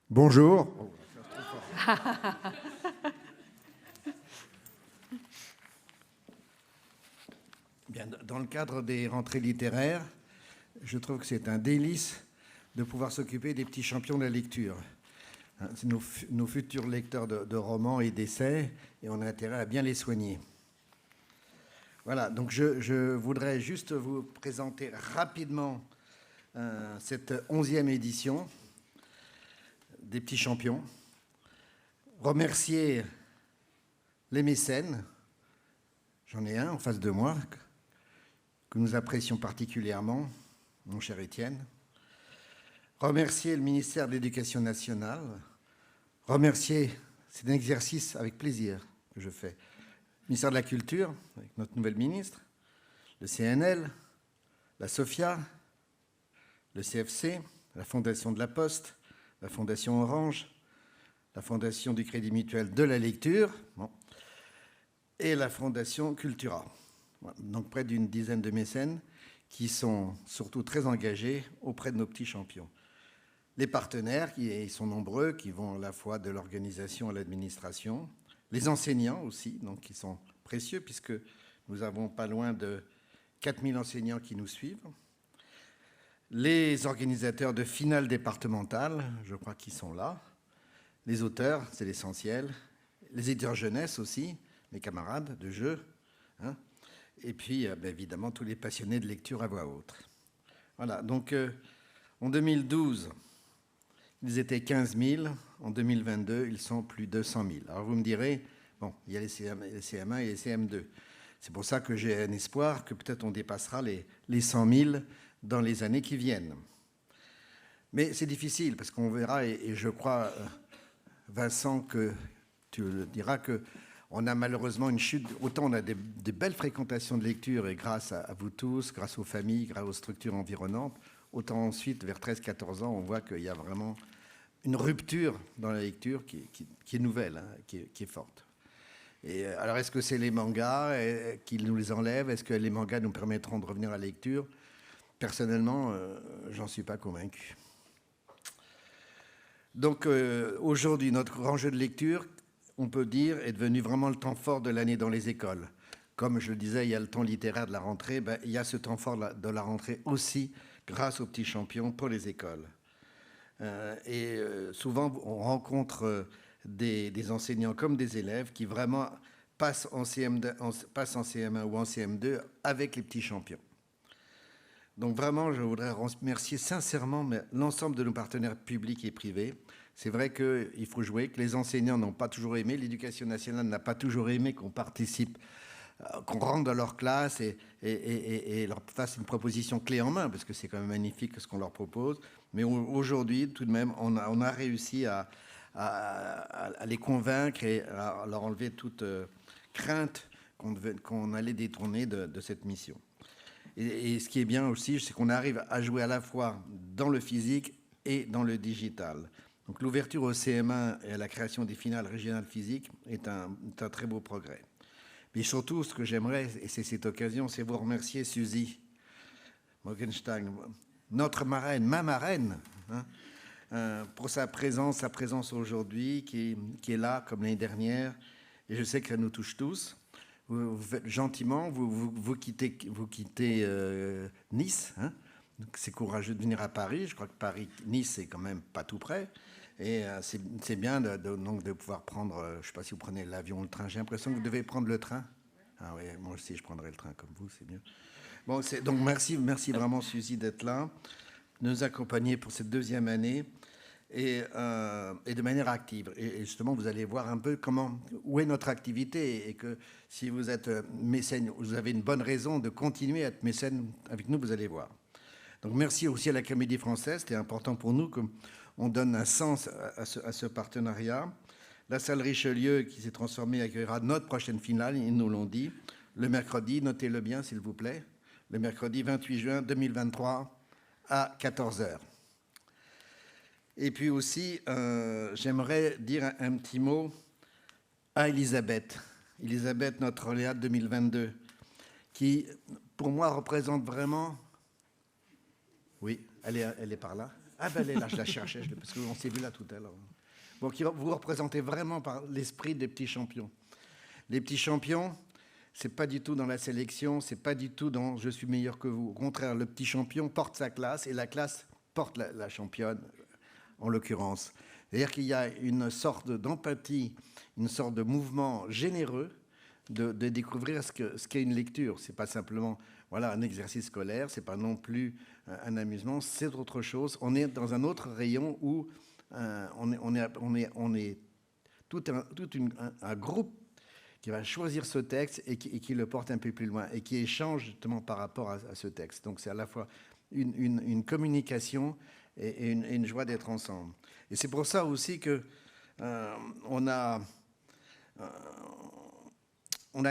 Bonjour. Bien, dans le cadre des rentrées littéraires, je trouve que c'est un délice de pouvoir s'occuper des petits champions de la lecture. C'est nos futurs lecteurs de romans et d'essais, et on a intérêt à bien les soigner. Voilà, donc je voudrais juste vous présenter rapidement cette 11e édition des petits champions. Remercier les mécènes, j'en ai un en face de moi, que nous apprécions particulièrement, mon cher Étienne. Remercier le ministère de l'Éducation nationale. Remercier, c'est un exercice avec plaisir que je fais, le ministère de la Culture, avec notre nouvelle ministre, le CNL, la SOFIA, le CFC, la Fondation de la Poste, la Fondation Orange, la Fondation du Crédit Mutuel de la Lecture, et la Fondation Cultura. Donc près d'une dizaine de mécènes qui sont surtout très engagés auprès de nos petits champions. Les partenaires, ils sont nombreux, qui vont à la fois de l'organisation à l'administration. Les enseignants aussi, donc qui sont précieux, puisque nous avons pas loin de 4000 enseignants qui nous suivent. Les organisateurs de finales départementales, je crois qu'ils sont là. Les auteurs, c'est l'essentiel. Les éditeurs jeunesse aussi, mes camarades de jeu. Et puis, évidemment, tous les passionnés de lecture à voix haute. Voilà, donc en 2012, ils étaient 15 000. En 2022, ils sont plus de 100 000. Alors vous me direz, bon, il y a les CM1 et les CM2. C'est pour ça que j'ai un espoir que peut-être on dépassera les 100 000 dans les années qui viennent. Mais c'est difficile, parce qu'on verra, et je crois, Vincent, que tu le diras, qu'on a malheureusement une chute. Autant on a des belles fréquentations de lecture, et grâce à vous tous, grâce aux familles, grâce aux structures environnantes, autant ensuite, vers 13-14 ans, on voit qu'il y a vraiment une rupture dans la lecture qui est nouvelle, qui est forte. Et alors, est-ce que c'est les mangas qui nous les enlèvent? Est-ce que les mangas nous permettront de revenir à la lecture? Personnellement, j'en suis pas convaincu. Donc, aujourd'hui, notre grand jeu de lecture, on peut dire, est devenu vraiment le temps fort de l'année dans les écoles. Comme je le disais, il y a le temps littéraire de la rentrée, il y a ce temps fort de la rentrée aussi, grâce aux petits champions pour les écoles. Souvent, on rencontre des enseignants comme des élèves qui vraiment passent en CM1 ou en CM2 avec les petits champions. Donc vraiment, je voudrais remercier sincèrement l'ensemble de nos partenaires publics et privés. C'est vrai qu'il faut jouer, que les enseignants n'ont pas toujours aimé, l'éducation nationale n'a pas toujours aimé qu'on participe, qu'on rentre dans leur classe et leur fasse une proposition clé en main, parce que c'est quand même magnifique ce qu'on leur propose. Mais aujourd'hui, tout de même, on a réussi à les convaincre et à leur enlever toute crainte qu'on allait détourner de cette mission. Et ce qui est bien aussi, c'est qu'on arrive à jouer à la fois dans le physique et dans le digital. Donc l'ouverture au CM1 et à la création des finales régionales physiques est un très beau progrès. Mais surtout, ce que j'aimerais, et c'est cette occasion, c'est vous remercier, Suzy Morgenstein, notre marraine, ma marraine, pour sa présence aujourd'hui, qui est là comme l'année dernière. Et je sais qu'elle nous touche tous. Vous faites gentiment, vous quittez Nice. C'est courageux de venir à Paris. Je crois que Paris-Nice, c'est quand même pas tout près. Et c'est bien donc de pouvoir prendre, je ne sais pas si vous prenez l'avion ou le train. J'ai l'impression que vous devez prendre le train. Ah oui, moi aussi, je prendrai le train comme vous, c'est mieux. Bon, donc merci vraiment, Suzy, d'être là, de nous accompagner pour cette deuxième année. Et de manière active. Et justement, vous allez voir un peu où est notre activité et que si vous êtes mécène, vous avez une bonne raison de continuer à être mécène avec nous, vous allez voir. Donc merci aussi à la Comédie Française, c'était important pour nous qu'on donne un sens à ce partenariat. La salle Richelieu, qui s'est transformée, accueillera notre prochaine finale, ils nous l'ont dit, le mercredi, notez-le bien s'il vous plaît, le mercredi 28 juin 2023 à 14h. Et puis aussi, j'aimerais dire un petit mot à Elisabeth. Elisabeth, notre lauréate 2022, qui, pour moi, représente vraiment... Oui, elle est par là. Ah ben elle est là, je la cherchais, parce qu'on s'est vu là tout à l'heure. Bon, vous représentez vraiment par l'esprit des petits champions. Les petits champions, c'est pas du tout dans la sélection, c'est pas du tout dans je suis meilleur que vous. Au contraire, le petit champion porte sa classe et la classe porte la championne, en l'occurrence. C'est-à-dire qu'il y a une sorte d'empathie, une sorte de mouvement généreux de découvrir ce qu'est une lecture. C'est pas simplement voilà, un exercice scolaire, c'est pas non plus un amusement, c'est autre chose. On est dans un autre rayon où on est tout un groupe qui va choisir ce texte et qui le porte un peu plus loin et qui échange justement par rapport à ce texte. Donc c'est à la fois une communication et une joie d'être ensemble. Et c'est pour ça aussi que on a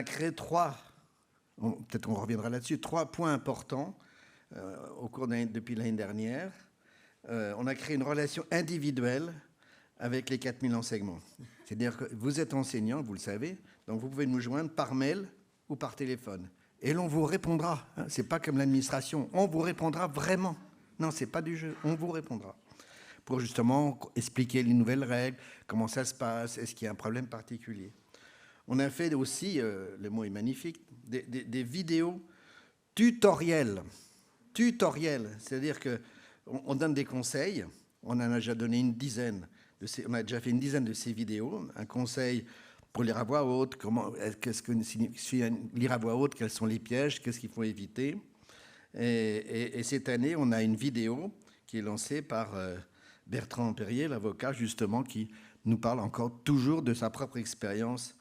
créé peut-être on reviendra là-dessus, 3 points importants au cours depuis l'année dernière. On a créé une relation individuelle avec les 4000 enseignements. C'est-à-dire que vous êtes enseignant, vous le savez, donc vous pouvez nous joindre par mail ou par téléphone. Et l'on vous répondra. Hein, c'est pas comme l'administration. On vous répondra vraiment. Non, c'est pas du jeu. On vous répondra. Pour justement expliquer les nouvelles règles, comment ça se passe, est-ce qu'il y a un problème particulier. On a fait aussi, le mot est magnifique, des vidéos tutoriels. Tutoriels, c'est-à-dire qu'on donne des conseils. On en a déjà donné une dizaine. On a déjà fait une dizaine de ces vidéos. Un conseil pour lire à voix haute, qu'est-ce que signifie lire à voix haute, quels sont les pièges, qu'est-ce qu'il faut éviter. Et cette année, on a une vidéo qui est lancée par Bertrand Perrier, l'avocat, justement, qui nous parle encore toujours de sa propre expérience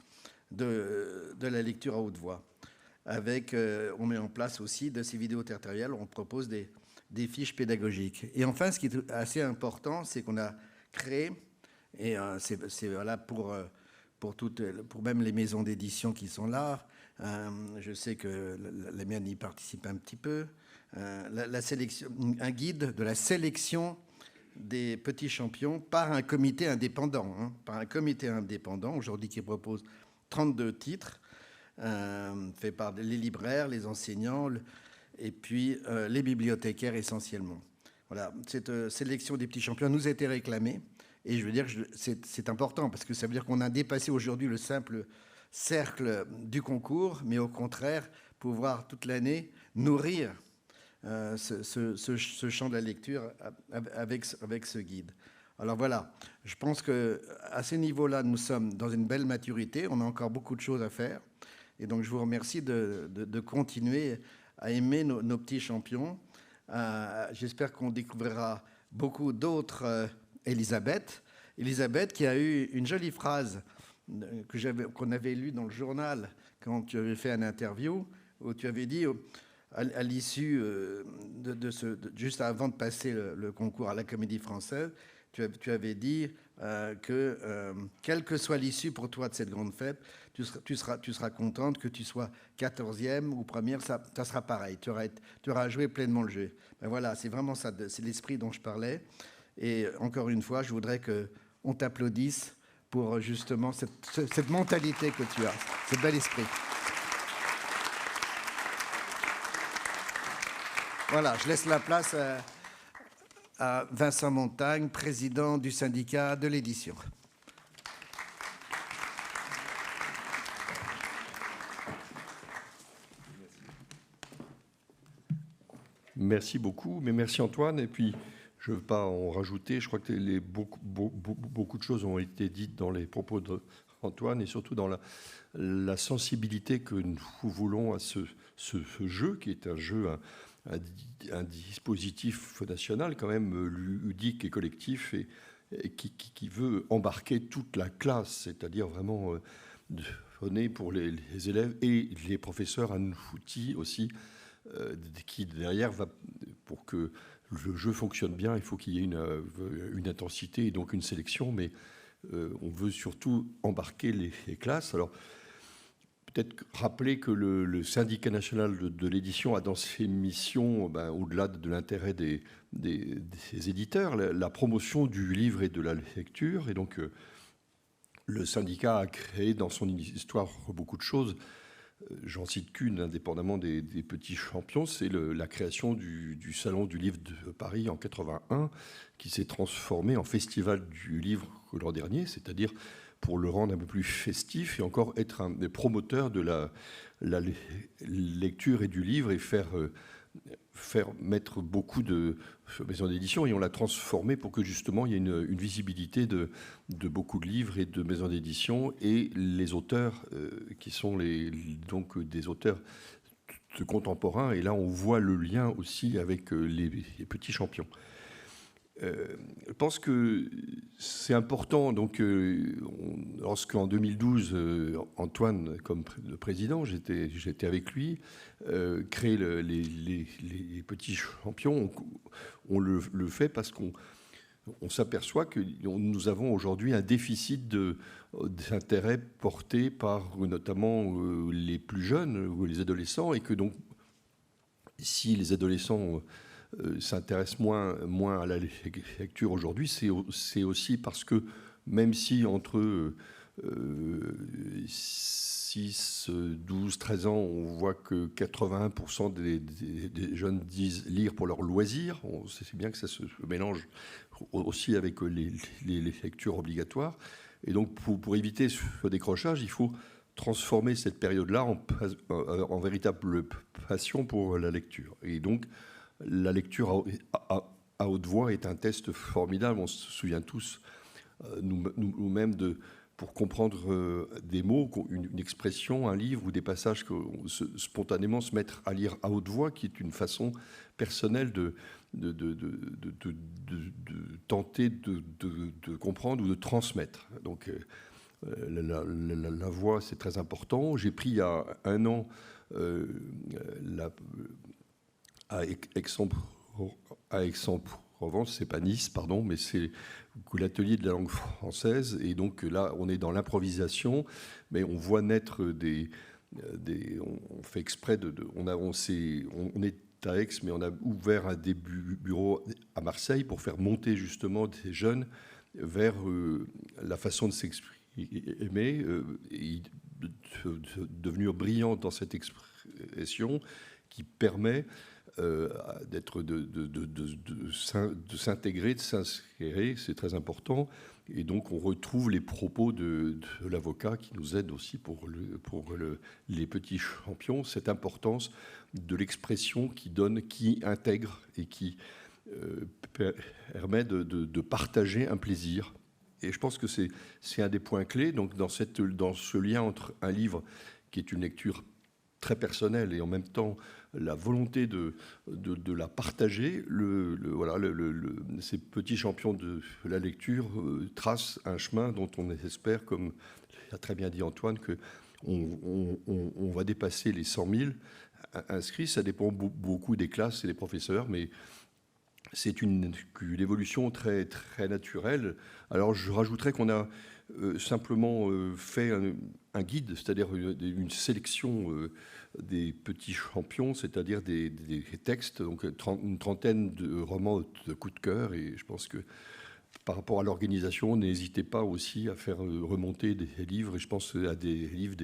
de la lecture à haute voix. On met en place aussi de ces vidéos territoriales, on propose des fiches pédagogiques. Et enfin, ce qui est assez important, c'est qu'on a créé, et c'est voilà pour même les maisons d'édition qui sont là, je sais que la mienne y participe un petit peu, un guide de la sélection des petits champions par un comité indépendant, aujourd'hui qui propose 32 titres, faits par les libraires, les enseignants, et puis les bibliothécaires essentiellement. Voilà, cette sélection des petits champions nous a été réclamée, et je veux dire que c'est important, parce que ça veut dire qu'on a dépassé aujourd'hui le simple cercle du concours, mais au contraire, pouvoir toute l'année nourrir ce champ de la lecture avec ce guide. Alors voilà, je pense qu'à ce niveau-là, nous sommes dans une belle maturité. On a encore beaucoup de choses à faire. Et donc, je vous remercie de continuer à aimer nos petits champions. J'espère qu'on découvrira beaucoup d'autres Elisabeth. Elisabeth qui a eu une jolie phrase qu'on avait lue dans le journal quand tu avais fait une interview, où tu avais dit, à l'issue juste avant de passer le concours à la Comédie Française, tu avais dit que quelle que soit l'issue pour toi de cette grande fête, tu seras contente que tu sois 14e ou première, ça sera pareil. Tu auras joué pleinement le jeu. Ben voilà, c'est vraiment ça, c'est l'esprit dont je parlais. Et encore une fois, je voudrais qu'on t'applaudisse pour justement cette mentalité que tu as, ce bel esprit. Voilà, je laisse la place à Vincent Montagne, président du syndicat de l'édition. Merci beaucoup, mais merci Antoine. Et puis, je ne veux pas en rajouter, je crois que beaucoup de choses ont été dites dans les propos d'Antoine et surtout dans la sensibilité que nous voulons à ce jeu, qui est un jeu, un dispositif national quand même ludique et collectif et qui veut embarquer toute la classe, c'est-à-dire vraiment donner pour les élèves et les professeurs un outil aussi qui derrière va, pour que le jeu fonctionne bien, il faut qu'il y ait une intensité et donc une sélection, mais on veut surtout embarquer les classes. Alors, peut-être rappeler que le syndicat national de l'édition a dans ses missions, au-delà de l'intérêt des éditeurs, la promotion du livre et de la lecture. Et donc, le syndicat a créé dans son histoire beaucoup de choses, j'en cite qu'une, indépendamment des petits champions, c'est la création du Salon du livre de Paris en 81, qui s'est transformé en festival du livre l'an dernier, c'est-à-dire pour le rendre un peu plus festif et encore être un des promoteurs de la lecture et du livre et faire mettre beaucoup de maisons d'édition, et on l'a transformé pour que justement il y ait une visibilité de beaucoup de livres et de maisons d'édition, et les auteurs qui sont donc des auteurs de contemporains, et là on voit le lien aussi avec les petits champions. Je pense que c'est important. Donc, lorsqu'en 2012, Antoine, comme le président, j'étais avec lui, créer les petits champions, on le fait parce qu'on s'aperçoit que nous avons aujourd'hui un déficit d'intérêt porté par notamment les plus jeunes ou les adolescents, et que donc, si les adolescents s'intéressent moins à la lecture aujourd'hui, c'est aussi parce que même si entre 6, 12, 13 ans, on voit que 81% des jeunes disent lire pour leur loisir, on sait bien que ça se mélange aussi avec les lectures obligatoires. Et donc pour éviter ce décrochage, il faut transformer cette période-là en véritable passion pour la lecture. Et donc la lecture à haute voix est un test formidable. On se souvient tous, nous-mêmes, pour comprendre des mots, une expression, un livre ou des passages, spontanément se mettre à lire à haute voix, qui est une façon personnelle de tenter de comprendre ou de transmettre. Donc la voix, c'est très important. J'ai pris il y a 1 an à Aix-en-Provence, c'est pas Nice, pardon, mais c'est l'atelier de la langue française. Et donc là, on est dans l'improvisation, mais on voit naître on fait exprès on est à Aix, mais on a ouvert un bureau à Marseille pour faire monter justement des jeunes vers la façon de s'exprimer, devenir brillant dans cette expression qui permet de s'intégrer, de s'insérer, c'est très important. Et donc on retrouve les propos de l'avocat qui nous aide aussi pour les petits champions, cette importance de l'expression qui donne, qui intègre et qui permet de partager un plaisir. Et je pense que c'est un des points clés. Donc dans ce lien entre un livre qui est une lecture très personnelle et en même temps la volonté de la partager, ces petits champions de la lecture tracent un chemin dont on espère, comme a très bien dit Antoine, qu'on va dépasser les 100 000 inscrits. Ça dépend beaucoup des classes et des professeurs, mais c'est une évolution très, très naturelle. Alors je rajouterais qu'on a simplement fait un guide, c'est-à-dire une sélection des petits champions, c'est-à-dire des textes, donc une trentaine de romans de coup de cœur. Et je pense que par rapport à l'organisation, n'hésitez pas aussi à faire remonter des livres. Et je pense à des livres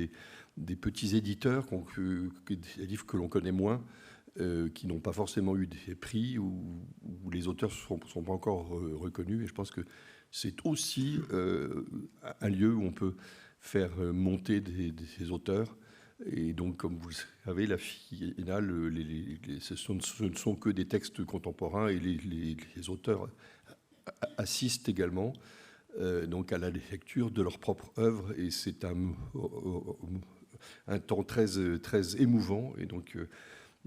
des petits éditeurs, des livres que l'on connaît moins, qui n'ont pas forcément eu des prix, où les auteurs ne sont pas encore reconnus. Et je pense que c'est aussi un lieu où on peut faire monter des auteurs. Et donc, comme vous le savez, la finale, ce ne sont que des textes contemporains, et les auteurs assistent également donc à la lecture de leur propre œuvre. Et c'est un temps très, très émouvant. Et donc,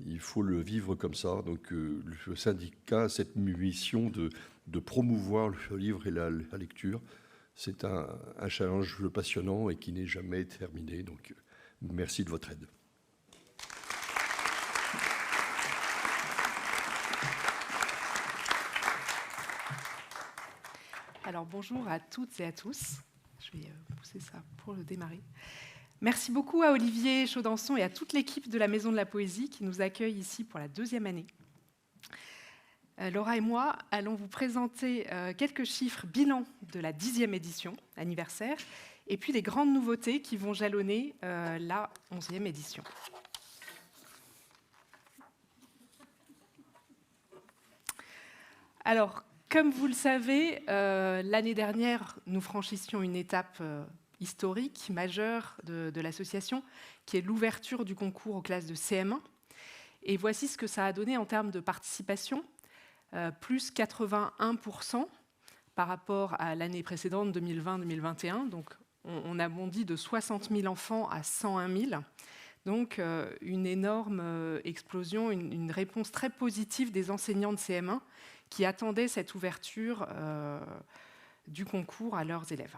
il faut le vivre comme ça. Donc, le syndicat a cette mission de promouvoir le livre et la lecture. C'est un challenge passionnant et qui n'est jamais terminé. Donc, merci de votre aide. Alors, bonjour à toutes et à tous. Je vais pousser ça pour le démarrer. Merci beaucoup à Olivier Chaudençon et à toute l'équipe de la Maison de la Poésie qui nous accueille ici pour la 2e année. Laura et moi allons vous présenter quelques chiffres bilan de la 10e édition, anniversaire, et puis les grandes nouveautés qui vont jalonner la 11e édition. Alors, comme vous le savez, l'année dernière, nous franchissions une étape historique, majeure de l'association, qui est l'ouverture du concours aux classes de CM1. Et voici ce que ça a donné en termes de participation, plus 81% par rapport à l'année précédente, 2020-2021. Donc, on a bondi de 60 000 enfants à 101 000. Donc, une énorme explosion, une réponse très positive des enseignants de CM1 qui attendaient cette ouverture du concours à leurs élèves.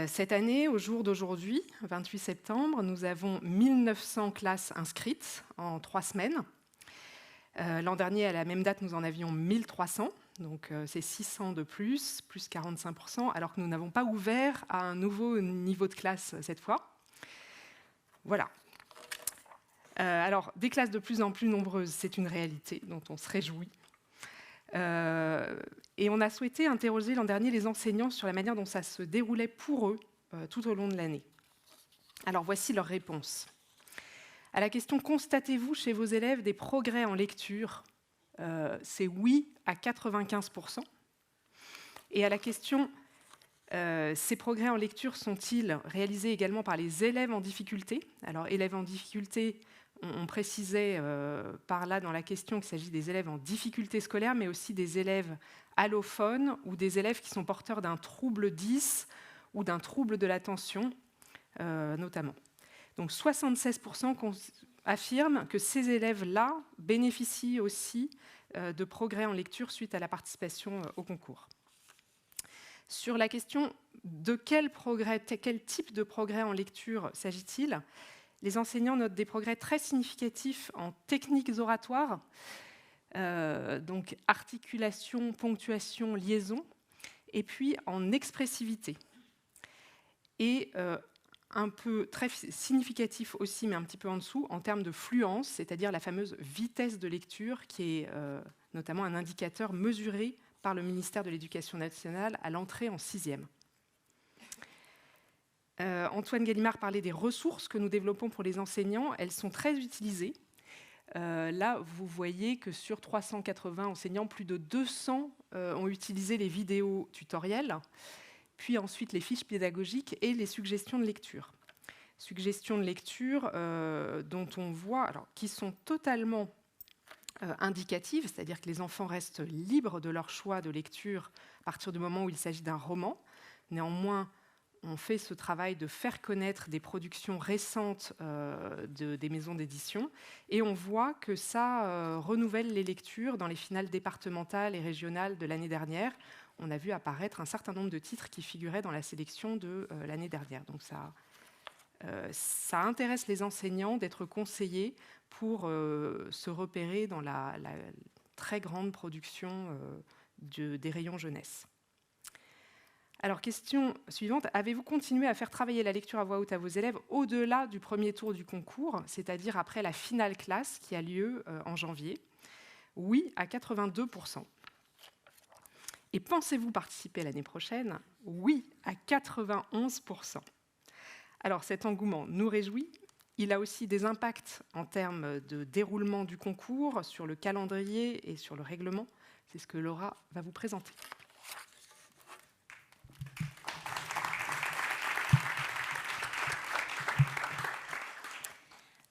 Cette année, au jour d'aujourd'hui, 28 septembre, nous avons 1900 classes inscrites en 3 semaines. L'an dernier, à la même date, nous en avions 1300, donc c'est 600 de plus 45%, alors que nous n'avons pas ouvert à un nouveau niveau de classe cette fois. Voilà. Alors, des classes de plus en plus nombreuses, c'est une réalité dont on se réjouit. Et on a souhaité interroger l'an dernier les enseignants sur la manière dont ça se déroulait pour eux tout au long de l'année. Alors voici leur réponse. À la question « Constatez-vous chez vos élèves des progrès en lecture ?» C'est oui à 95%. Et à la question « Ces progrès en lecture sont-ils réalisés également par les élèves en difficulté ?» Alors élèves en difficulté, on précisait par là dans la question qu'il s'agit des élèves en difficulté scolaire, mais aussi des élèves allophones ou des élèves qui sont porteurs d'un trouble 10 ou d'un trouble de l'attention, notamment. Donc 76% affirment que ces élèves-là bénéficient aussi de progrès en lecture suite à la participation au concours. Sur la question de quel type de progrès en lecture s'agit-il ? Les enseignants notent des progrès très significatifs en techniques oratoires, donc articulation, ponctuation, liaison, et puis en expressivité. Et un peu très significatif aussi, mais un petit peu en dessous, en termes de fluence, c'est-à-dire la fameuse vitesse de lecture, qui est notamment un indicateur mesuré par le ministère de l'Éducation nationale à l'entrée en 6e. Antoine Gallimard parlait des ressources que nous développons pour les enseignants. Elles sont très utilisées. Là, vous voyez que sur 380 enseignants, plus de 200 ont utilisé les vidéos tutoriels, puis ensuite les fiches pédagogiques et les suggestions de lecture. Suggestions de lecture dont on voit, alors, qui sont totalement indicatives, c'est-à-dire que les enfants restent libres de leur choix de lecture à partir du moment où il s'agit d'un roman. Néanmoins, on fait ce travail de faire connaître des productions récentes des maisons d'édition et on voit que ça renouvelle les lectures dans les finales départementales et régionales de l'année dernière. On a vu apparaître un certain nombre de titres qui figuraient dans la sélection de l'année dernière. Donc ça intéresse les enseignants d'être conseillés pour se repérer dans la très grande production des rayons jeunesse. Alors, question suivante. Avez-vous continué à faire travailler la lecture à voix haute à vos élèves au-delà du premier tour du concours, c'est-à-dire après la finale classe qui a lieu en janvier? Oui, à 82%. Et pensez-vous participer l'année prochaine? Oui, à 91%. Alors, cet engouement nous réjouit. Il a aussi des impacts en termes de déroulement du concours, sur le calendrier et sur le règlement. C'est ce que Laura va vous présenter.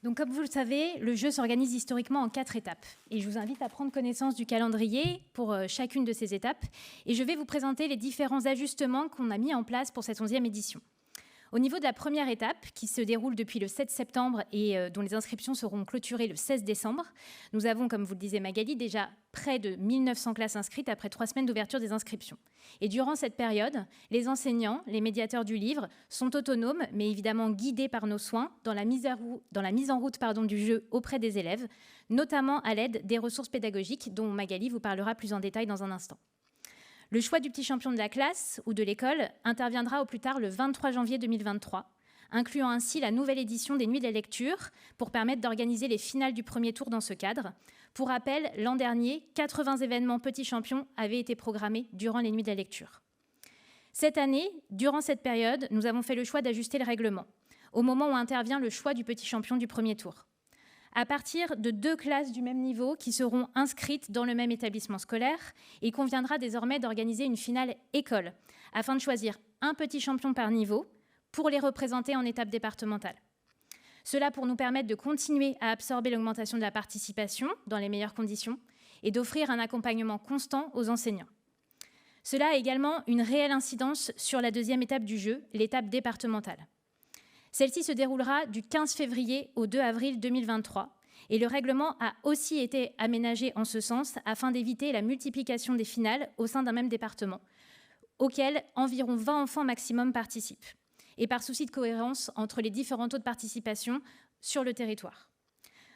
Donc, comme vous le savez, le jeu s'organise historiquement en 4 étapes. Et je vous invite à prendre connaissance du calendrier pour chacune de ces étapes. Et je vais vous présenter les différents ajustements qu'on a mis en place pour cette 11e édition. Au niveau de la première étape, qui se déroule depuis le 7 septembre et dont les inscriptions seront clôturées le 16 décembre, nous avons, comme vous le disait Magali, déjà près de 1900 classes inscrites après 3 semaines d'ouverture des inscriptions. Et durant cette période, les enseignants, les médiateurs du livre, sont autonomes, mais évidemment guidés par nos soins dans la mise en route du jeu auprès des élèves, notamment à l'aide des ressources pédagogiques dont Magali vous parlera plus en détail dans un instant. Le choix du petit champion de la classe ou de l'école interviendra au plus tard le 23 janvier 2023, incluant ainsi la nouvelle édition des Nuits de la lecture pour permettre d'organiser les finales du premier tour dans ce cadre. Pour rappel, l'an dernier, 80 événements petits champions avaient été programmés durant les Nuits de la lecture. Cette année, durant cette période, nous avons fait le choix d'ajuster le règlement, au moment où intervient le choix du petit champion du premier tour. À partir de 2 classes du même niveau qui seront inscrites dans le même établissement scolaire, il conviendra désormais d'organiser une finale école, afin de choisir un petit champion par niveau pour les représenter en étape départementale. Cela pour nous permettre de continuer à absorber l'augmentation de la participation dans les meilleures conditions et d'offrir un accompagnement constant aux enseignants. Cela a également une réelle incidence sur la deuxième étape du jeu, l'étape départementale. Celle-ci se déroulera du 15 février au 2 avril 2023 et le règlement a aussi été aménagé en ce sens afin d'éviter la multiplication des finales au sein d'un même département, auquel environ 20 enfants maximum participent, et par souci de cohérence entre les différents taux de participation sur le territoire.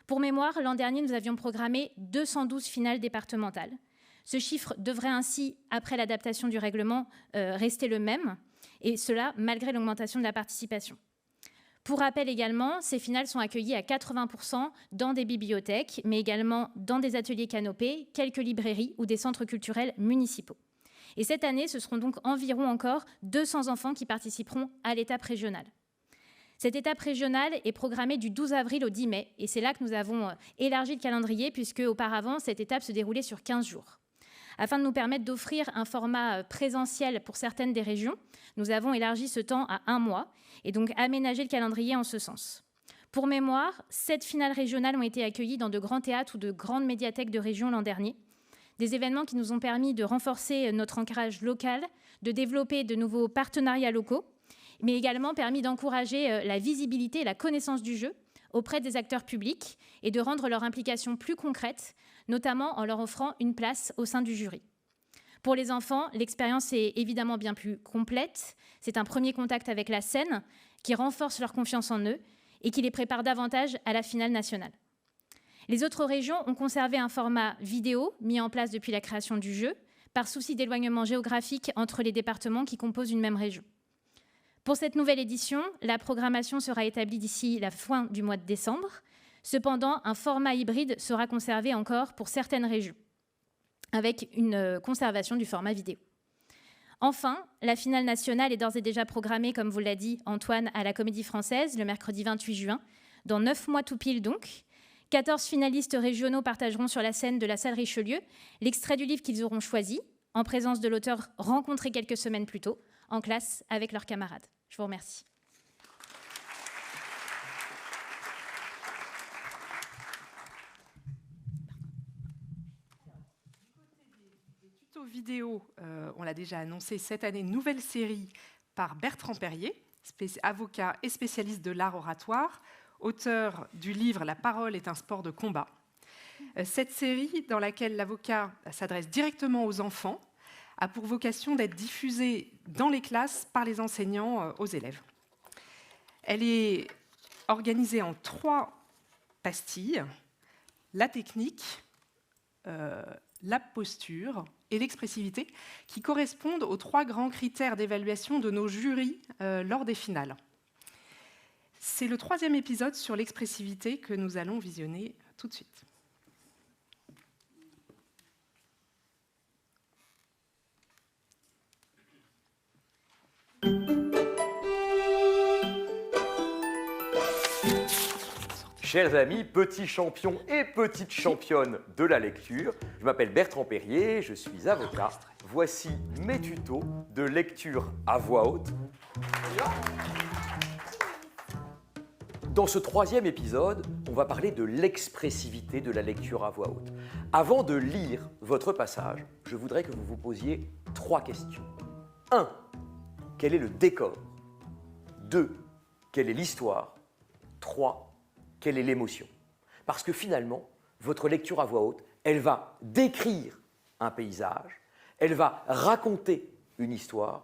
Pour mémoire, l'an dernier, nous avions programmé 212 finales départementales. Ce chiffre devrait ainsi, après l'adaptation du règlement, rester le même, et cela malgré l'augmentation de la participation. Pour rappel également, ces finales sont accueillies à 80% dans des bibliothèques, mais également dans des ateliers canopés, quelques librairies ou des centres culturels municipaux. Et cette année, ce seront donc environ encore 200 enfants qui participeront à l'étape régionale. Cette étape régionale est programmée du 12 avril au 10 mai, et c'est là que nous avons élargi le calendrier, puisque auparavant, cette étape se déroulait sur 15 jours. Afin de nous permettre d'offrir un format présentiel pour certaines des régions, nous avons élargi ce temps à 1 mois et donc aménagé le calendrier en ce sens. Pour mémoire, 7 finales régionales ont été accueillies dans de grands théâtres ou de grandes médiathèques de région l'an dernier. Des événements qui nous ont permis de renforcer notre ancrage local, de développer de nouveaux partenariats locaux, mais également permis d'encourager la visibilité et la connaissance du jeu auprès des acteurs publics et de rendre leur implication plus concrète, notamment en leur offrant une place au sein du jury. Pour les enfants, l'expérience est évidemment bien plus complète. C'est un premier contact avec la scène qui renforce leur confiance en eux et qui les prépare davantage à la finale nationale. Les autres régions ont conservé un format vidéo mis en place depuis la création du jeu, par souci d'éloignement géographique entre les départements qui composent une même région. Pour cette nouvelle édition, la programmation sera établie d'ici la fin du mois de décembre. Cependant, un format hybride sera conservé encore pour certaines régions, avec une conservation du format vidéo. Enfin, la finale nationale est d'ores et déjà programmée, comme vous l'a dit Antoine, à la Comédie-Française, le mercredi 28 juin, dans 9 mois tout pile donc. 14 finalistes régionaux partageront sur la scène de la salle Richelieu l'extrait du livre qu'ils auront choisi, en présence de l'auteur rencontré quelques semaines plus tôt, en classe avec leurs camarades. Je vous remercie. Vidéo, on l'a déjà annoncé cette année, une nouvelle série par Bertrand Perrier, avocat et spécialiste de l'art oratoire, auteur du livre « La parole est un sport de combat ». Cette série, dans laquelle l'avocat s'adresse directement aux enfants, a pour vocation d'être diffusée dans les classes par les enseignants aux élèves. Elle est organisée en 3 pastilles, la technique, la posture et l'expressivité, qui correspondent aux 3 grands critères d'évaluation de nos jurys lors des finales. C'est le 3e épisode sur l'expressivité que nous allons visionner tout de suite. Chers amis, petits champions et petites championnes de la lecture, je m'appelle Bertrand Perrier, je suis avocat. Voici mes tutos de lecture à voix haute. Dans ce 3e épisode, on va parler de l'expressivité de la lecture à voix haute. Avant de lire votre passage, je voudrais que vous vous posiez 3 questions. 1. Quel est le décor ? 2. Quelle est l'histoire ? 3. Quelle est l'émotion ? Parce que finalement, votre lecture à voix haute, elle va décrire un paysage, elle va raconter une histoire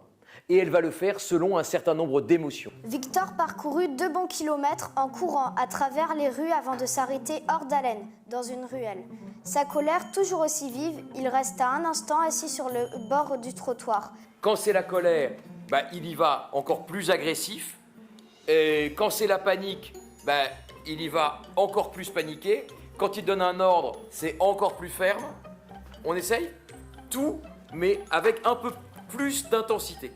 et elle va le faire selon un certain nombre d'émotions. Victor parcourut 2 bons kilomètres en courant à travers les rues avant de s'arrêter hors d'haleine, dans une ruelle. Sa colère toujours aussi vive, il resta un instant assis sur le bord du trottoir. Quand c'est la colère, il y va encore plus agressif. Et quand c'est la panique, il y va encore plus paniqué. Quand il donne un ordre, c'est encore plus ferme. On essaye ? Tout, mais avec un peu plus d'intensité.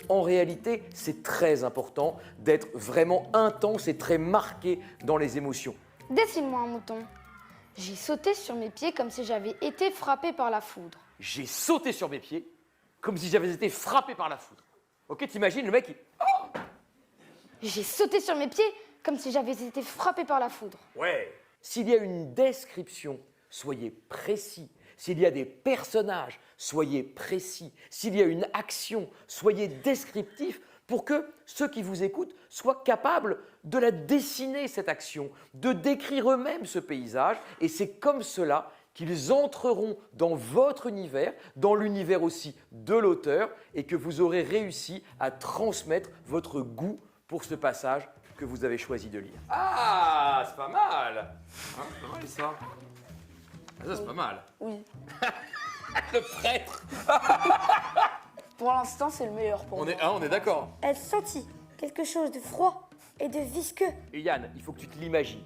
en réalité, c'est très important d'être vraiment intense et très marqué dans les émotions. Dessine-moi un mouton. J'ai sauté sur mes pieds comme si j'avais été frappé par la foudre. J'ai sauté sur mes pieds comme si j'avais été frappé par la foudre. Ok, t'imagines le mec qui... J'ai sauté sur mes pieds comme si j'avais été frappé par la foudre. Ouais. S'il y a une description, soyez précis. S'il y a des personnages, soyez précis. S'il y a une action, soyez descriptif pour que ceux qui vous écoutent soient capables de la dessiner, cette action, de décrire eux-mêmes ce paysage. Et c'est comme cela qu'ils entreront dans votre univers, dans l'univers aussi de l'auteur, et que vous aurez réussi à transmettre votre goût pour ce passage que vous avez choisi de lire. Ah, c'est pas mal. Hein, c'est pas mal ça. Ah, ça, c'est pas mal. Oui. Le prêtre. Pour l'instant, c'est le meilleur pour moi. On est d'accord. Elle sentit quelque chose de froid et de visqueux. Et Yann, il faut que tu te l'imagines.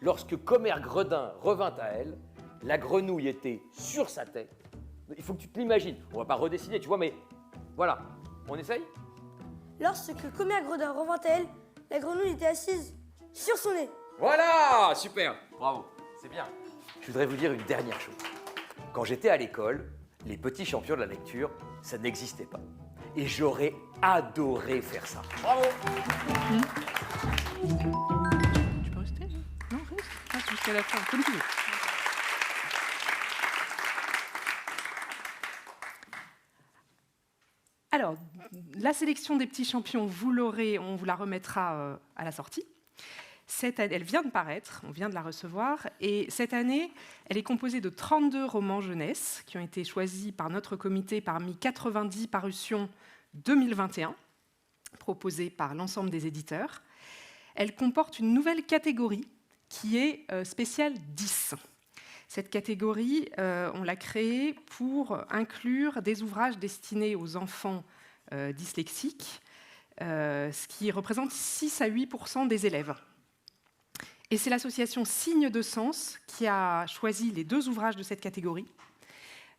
Lorsque Commère Gredin revint à elle, la grenouille était sur sa tête. Il faut que tu te l'imagines. On va pas redessiner, tu vois, mais voilà. On essaye? Lorsque Commère Gredin revint à elle, la grenouille était assise sur son nez. Voilà, super. Bravo, c'est bien. Je voudrais vous dire une dernière chose. Quand j'étais à l'école, les petits champions de la lecture, ça n'existait pas. Et j'aurais adoré faire ça. Bravo. Tu peux rester? Non, reste jusqu'à la fin, comme tu veux. Alors, la sélection des petits champions, vous l'aurez, on vous la remettra à la sortie. Cette année, elle vient de paraître, on vient de la recevoir, et cette année, elle est composée de 32 romans jeunesse qui ont été choisis par notre comité parmi 90 parutions 2021, proposées par l'ensemble des éditeurs. Elle comporte une nouvelle catégorie qui est spéciale 10. Cette catégorie, on l'a créée pour inclure des ouvrages destinés aux enfants dyslexiques, ce qui représente 6 à 8% des élèves. Et c'est l'association Signes de Sens qui a choisi les 2 ouvrages de cette catégorie.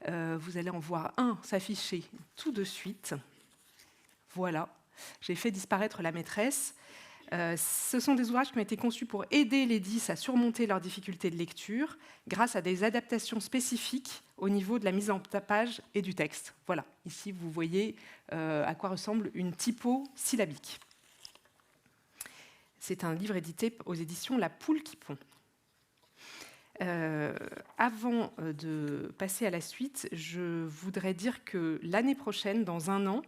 Vous allez en voir un s'afficher tout de suite. Voilà, j'ai fait disparaître la maîtresse. Ce sont des ouvrages qui ont été conçus pour aider les 10 à surmonter leurs difficultés de lecture grâce à des adaptations spécifiques au niveau de la mise en page et du texte. Voilà, ici vous voyez à quoi ressemble une typo syllabique. C'est un livre édité aux éditions La Poule qui pond. Avant de passer à la suite, je voudrais dire que l'année prochaine, dans 1 an,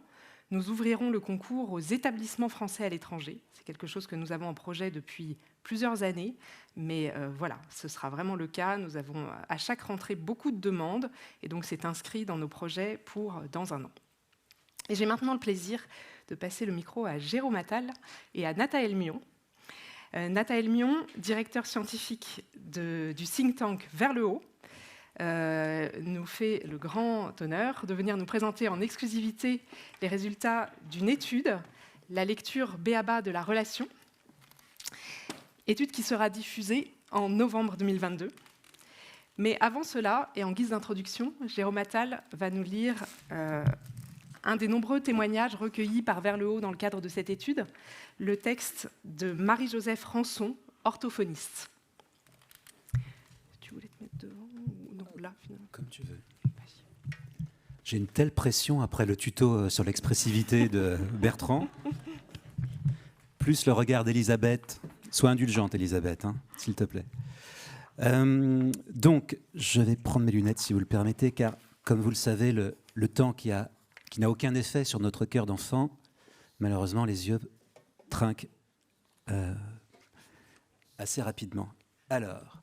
nous ouvrirons le concours aux établissements français à l'étranger. C'est quelque chose que nous avons en projet depuis plusieurs années, mais voilà, ce sera vraiment le cas. Nous avons à chaque rentrée beaucoup de demandes, et donc c'est inscrit dans nos projets pour dans 1 an. Et j'ai maintenant le plaisir de passer le micro à Jérôme Attal et à Nathaël Mion. Nathaël Mion, directeur scientifique du think tank Vers le haut, nous fait le grand honneur de venir nous présenter en exclusivité les résultats d'une étude, la lecture b.a.-ba de la relation, étude qui sera diffusée en novembre 2022. Mais avant cela, et en guise d'introduction, Jérôme Attal va nous lire un des nombreux témoignages recueillis par Vers le haut dans le cadre de cette étude, le texte de Marie-Joseph Rançon, orthophoniste. Tu voulais te mettre devant ou non, là, finalement. Comme tu veux. J'ai une telle pression après le tuto sur l'expressivité de Bertrand. Plus le regard d'Elisabeth. Sois indulgente, Elisabeth, hein, s'il te plaît. Donc, je vais prendre mes lunettes, si vous le permettez, car, comme vous le savez, le temps qui n'a aucun effet sur notre cœur d'enfant, malheureusement, les yeux trinquent assez rapidement. Alors,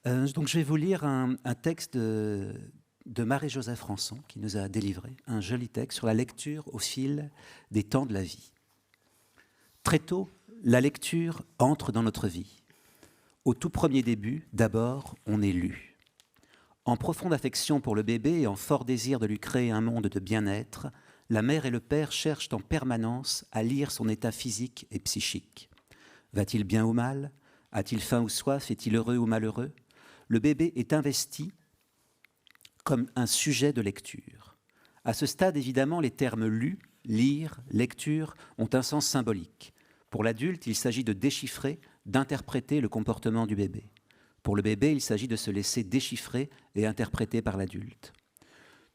donc je vais vous lire un texte de Marie-Joseph Rançon, qui nous a délivré un joli texte sur la lecture au fil des temps de la vie. Très tôt, la lecture entre dans notre vie. Au tout premier début, d'abord, on est lu. En profonde affection pour le bébé et en fort désir de lui créer un monde de bien-être, la mère et le père cherchent en permanence à lire son état physique et psychique. Va-t-il bien ou mal? A-t-il faim ou soif? Est-il heureux ou malheureux? Le bébé est investi comme un sujet de lecture. À ce stade, évidemment, les termes lus, lire, lecture ont un sens symbolique. Pour l'adulte, il s'agit de déchiffrer, d'interpréter le comportement du bébé. Pour le bébé, il s'agit de se laisser déchiffrer et interpréter par l'adulte.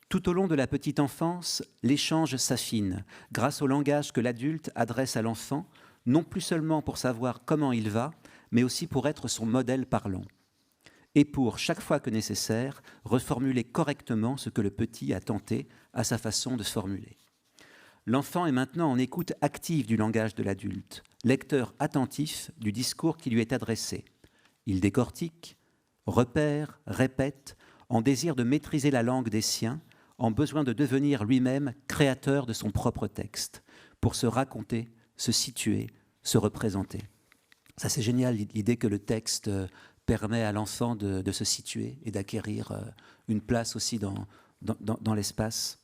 Tout au long de la petite enfance, l'échange s'affine grâce au langage que l'adulte adresse à l'enfant, non plus seulement pour savoir comment il va, mais aussi pour être son modèle parlant. Et pour, chaque fois que nécessaire, reformuler correctement ce que le petit a tenté à sa façon de formuler. L'enfant est maintenant en écoute active du langage de l'adulte, lecteur attentif du discours qui lui est adressé. Il décortique, repère, répète, en désir de maîtriser la langue des siens, en besoin de devenir lui-même créateur de son propre texte, pour se raconter, se situer, se représenter. Ça, c'est génial, l'idée que le texte permet à l'enfant de se situer et d'acquérir une place aussi dans l'espace.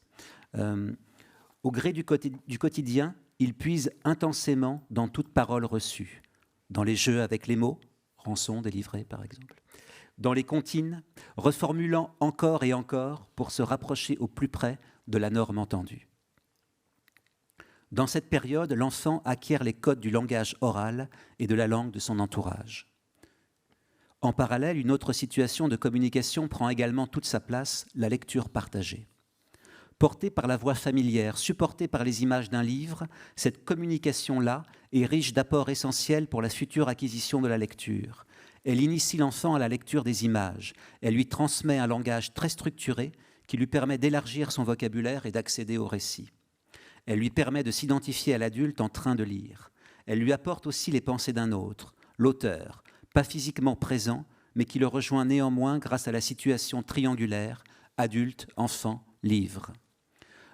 Au gré du quotidien, il puise intensément dans toute parole reçue, dans les jeux avec les mots, rançon délivré par exemple, dans les comptines, reformulant encore et encore pour se rapprocher au plus près de la norme entendue. Dans cette période, l'enfant acquiert les codes du langage oral et de la langue de son entourage. En parallèle, une autre situation de communication prend également toute sa place, la lecture partagée. Portée par la voix familière, supportée par les images d'un livre, cette communication-là est riche d'apports essentiels pour la future acquisition de la lecture. Elle initie l'enfant à la lecture des images. Elle lui transmet un langage très structuré qui lui permet d'élargir son vocabulaire et d'accéder au récit. Elle lui permet de s'identifier à l'adulte en train de lire. Elle lui apporte aussi les pensées d'un autre, l'auteur, pas physiquement présent, mais qui le rejoint néanmoins grâce à la situation triangulaire, adulte, enfant, livre.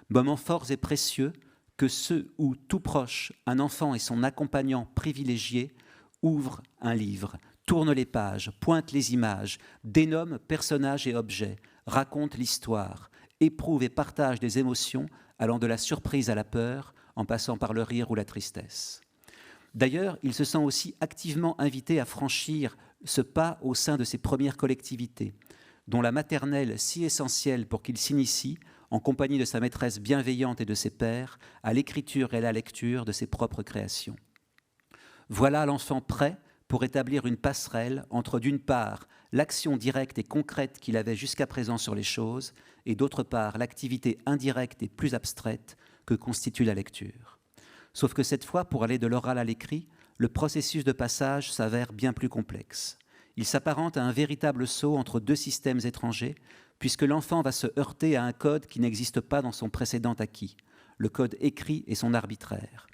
Moments forts et précieux que ceux où, tout proche, un enfant et son accompagnant privilégié ouvrent un livre, tournent les pages, pointent les images, dénomment personnages et objets, racontent l'histoire, éprouvent et partagent des émotions allant de la surprise à la peur, en passant par le rire ou la tristesse. D'ailleurs, il se sent aussi activement invité à franchir ce pas au sein de ses premières collectivités, dont la maternelle si essentielle pour qu'il s'initie, en compagnie de sa maîtresse bienveillante et de ses pairs, à l'écriture et à la lecture de ses propres créations. Voilà l'enfant prêt pour établir une passerelle entre, d'une part, l'action directe et concrète qu'il avait jusqu'à présent sur les choses, et d'autre part, l'activité indirecte et plus abstraite que constitue la lecture. Sauf que cette fois, pour aller de l'oral à l'écrit, le processus de passage s'avère bien plus complexe. Il s'apparente à un véritable saut entre deux systèmes étrangers, puisque l'enfant va se heurter à un code qui n'existe pas dans son précédent acquis, le code écrit et son arbitraire.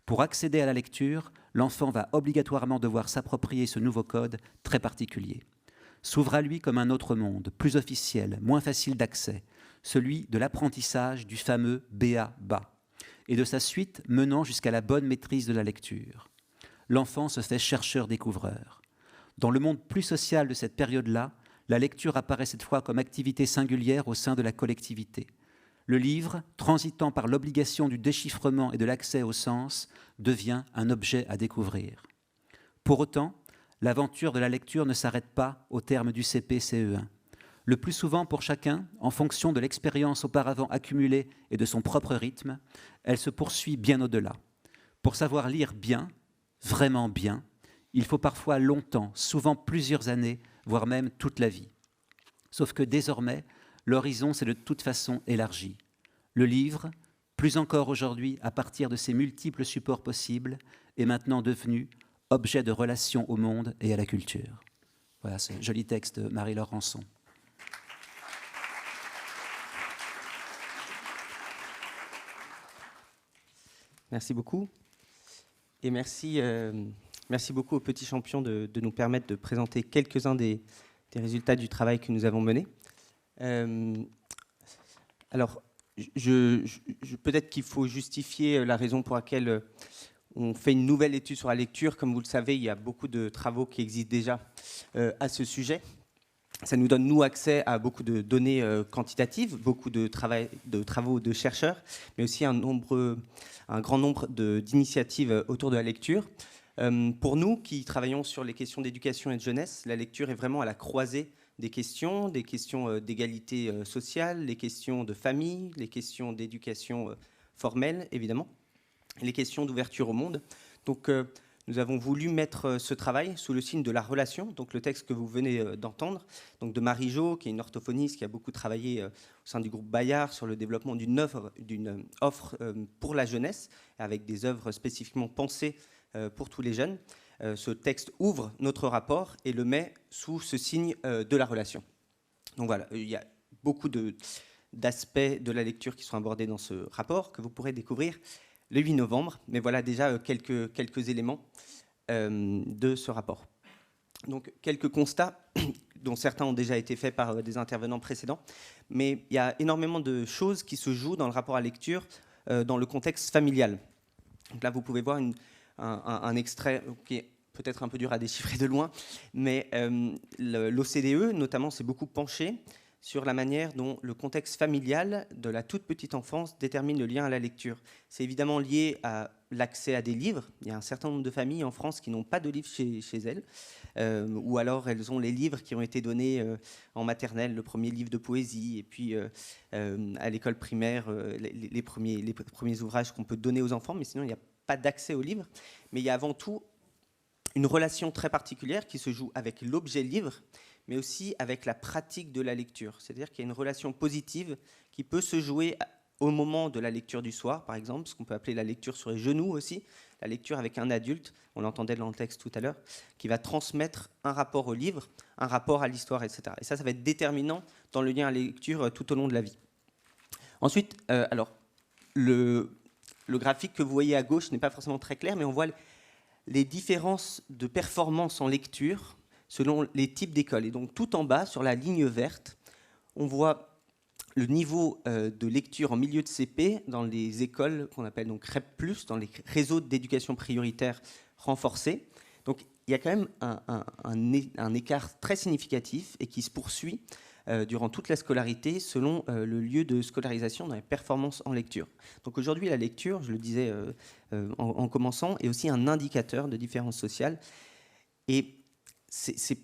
Pour accéder à la lecture, l'enfant va obligatoirement devoir s'approprier ce nouveau code très particulier. S'ouvre à lui comme un autre monde, plus officiel, moins facile d'accès, celui de l'apprentissage du fameux B.A.-BA, et de sa suite menant jusqu'à la bonne maîtrise de la lecture. L'enfant se fait chercheur-découvreur. Dans le monde plus social de cette période-là, la lecture apparaît cette fois comme activité singulière au sein de la collectivité. Le livre, transitant par l'obligation du déchiffrement et de l'accès au sens, devient un objet à découvrir. Pour autant, l'aventure de la lecture ne s'arrête pas au terme du CP-CE1. Le plus souvent pour chacun, en fonction de l'expérience auparavant accumulée et de son propre rythme, elle se poursuit bien au-delà. Pour savoir lire bien, vraiment bien, il faut parfois longtemps, souvent plusieurs années, voire même toute la vie. Sauf que désormais, l'horizon s'est de toute façon élargi. Le livre, plus encore aujourd'hui à partir de ses multiples supports possibles, est maintenant devenu objet de relation au monde et à la culture. Voilà ce joli texte de Marie-Laure Rançon. Merci beaucoup. Et merci beaucoup aux petits champions de nous permettre de présenter quelques-uns des résultats du travail que nous avons mené. Alors, peut-être qu'il faut justifier la raison pour laquelle on fait une nouvelle étude sur la lecture. Comme vous le savez, il y a beaucoup de travaux qui existent déjà à ce sujet. Ça nous donne, nous, accès à beaucoup de données quantitatives, beaucoup de travaux de chercheurs, mais aussi un grand nombre d'initiatives autour de la lecture. Pour nous, qui travaillons sur les questions d'éducation et de jeunesse, la lecture est vraiment à la croisée des questions d'égalité sociale, les questions de famille, les questions d'éducation formelles, évidemment, et les questions d'ouverture au monde. Donc, nous avons voulu mettre ce travail sous le signe de la relation, donc le texte que vous venez d'entendre, donc de Marie Jo, qui est une orthophoniste qui a beaucoup travaillé au sein du groupe Bayard sur le développement d'une offre pour la jeunesse, avec des œuvres spécifiquement pensées pour tous les jeunes. Ce texte ouvre notre rapport et le met sous ce signe de la relation. Donc voilà, il y a beaucoup d'aspects de la lecture qui sont abordés dans ce rapport que vous pourrez découvrir le 8 novembre, mais voilà déjà quelques éléments de ce rapport. Donc quelques constats, dont certains ont déjà été faits par des intervenants précédents, mais il y a énormément de choses qui se jouent dans le rapport à lecture dans le contexte familial. Donc là, vous pouvez voir un extrait qui est peut-être un peu dur à déchiffrer de loin, mais l'OCDE, notamment, s'est beaucoup penché sur la manière dont le contexte familial de la toute petite enfance détermine le lien à la lecture. C'est évidemment lié à l'accès à des livres. Il y a un certain nombre de familles en France qui n'ont pas de livres chez elles, ou alors elles ont les livres qui ont été donnés en maternelle, le premier livre de poésie, et puis à l'école primaire, les premiers ouvrages qu'on peut donner aux enfants, mais sinon il n'y a pas d'accès aux livres. Mais il y a avant tout une relation très particulière qui se joue avec l'objet livre, mais aussi avec la pratique de la lecture. C'est-à-dire qu'il y a une relation positive qui peut se jouer au moment de la lecture du soir, par exemple, ce qu'on peut appeler la lecture sur les genoux aussi, la lecture avec un adulte, on l'entendait dans le texte tout à l'heure, qui va transmettre un rapport au livre, un rapport à l'histoire, etc. Et ça va être déterminant dans le lien à la lecture tout au long de la vie. Ensuite, alors, le graphique que vous voyez à gauche n'est pas forcément très clair, mais on voit les différences de performance en lecture selon les types d'écoles. Et donc tout en bas, sur la ligne verte, on voit le niveau de lecture en milieu de CP dans les écoles qu'on appelle donc REP+, dans les réseaux d'éducation prioritaire renforcés. Donc il y a quand même un écart très significatif et qui se poursuit durant toute la scolarité selon le lieu de scolarisation dans les performances en lecture. Donc aujourd'hui, la lecture, je le disais en commençant, est aussi un indicateur de différence sociale. Et c'est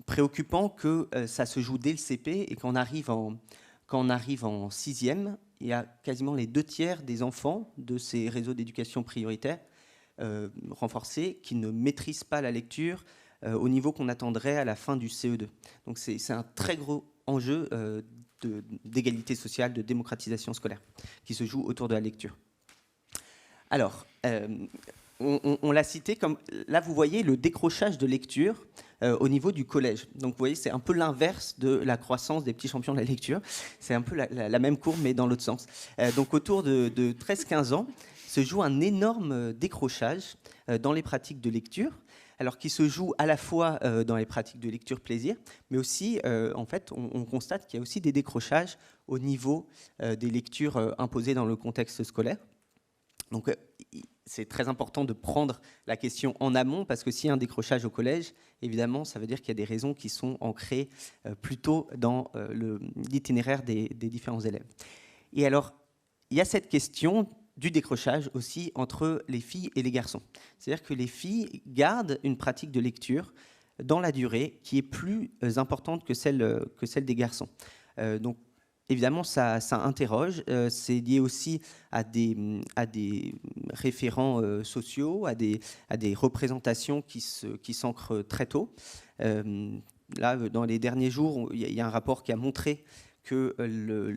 préoccupant que ça se joue dès le CP et quand on arrive en sixième, il y a quasiment les 2/3 des enfants de ces réseaux d'éducation prioritaire renforcés qui ne maîtrisent pas la lecture au niveau qu'on attendrait à la fin du CE2. Donc c'est un très gros enjeu d'égalité sociale, de démocratisation scolaire qui se joue autour de la lecture. Alors, on l'a cité comme, là vous voyez le décrochage de lecture au niveau du collège. Donc vous voyez, c'est un peu l'inverse de la croissance des petits champions de la lecture. C'est un peu la même courbe, mais dans l'autre sens. Donc autour de 13-15 ans, se joue un énorme décrochage dans les pratiques de lecture, alors qui se joue à la fois dans les pratiques de lecture plaisir, mais aussi, en fait, on constate qu'il y a aussi des décrochages au niveau des lectures imposées dans le contexte scolaire. Donc c'est très important de prendre la question en amont, parce que s'il y a un décrochage au collège, évidemment, ça veut dire qu'il y a des raisons qui sont ancrées plutôt dans l'itinéraire des différents élèves. Et alors, il y a cette question du décrochage aussi entre les filles et les garçons. C'est-à-dire que les filles gardent une pratique de lecture dans la durée qui est plus importante que celle des garçons. Donc, évidemment, ça interroge. C'est lié aussi à des référents sociaux, à des représentations qui s'ancrent très tôt. Là, dans les derniers jours, il y a un rapport qui a montré que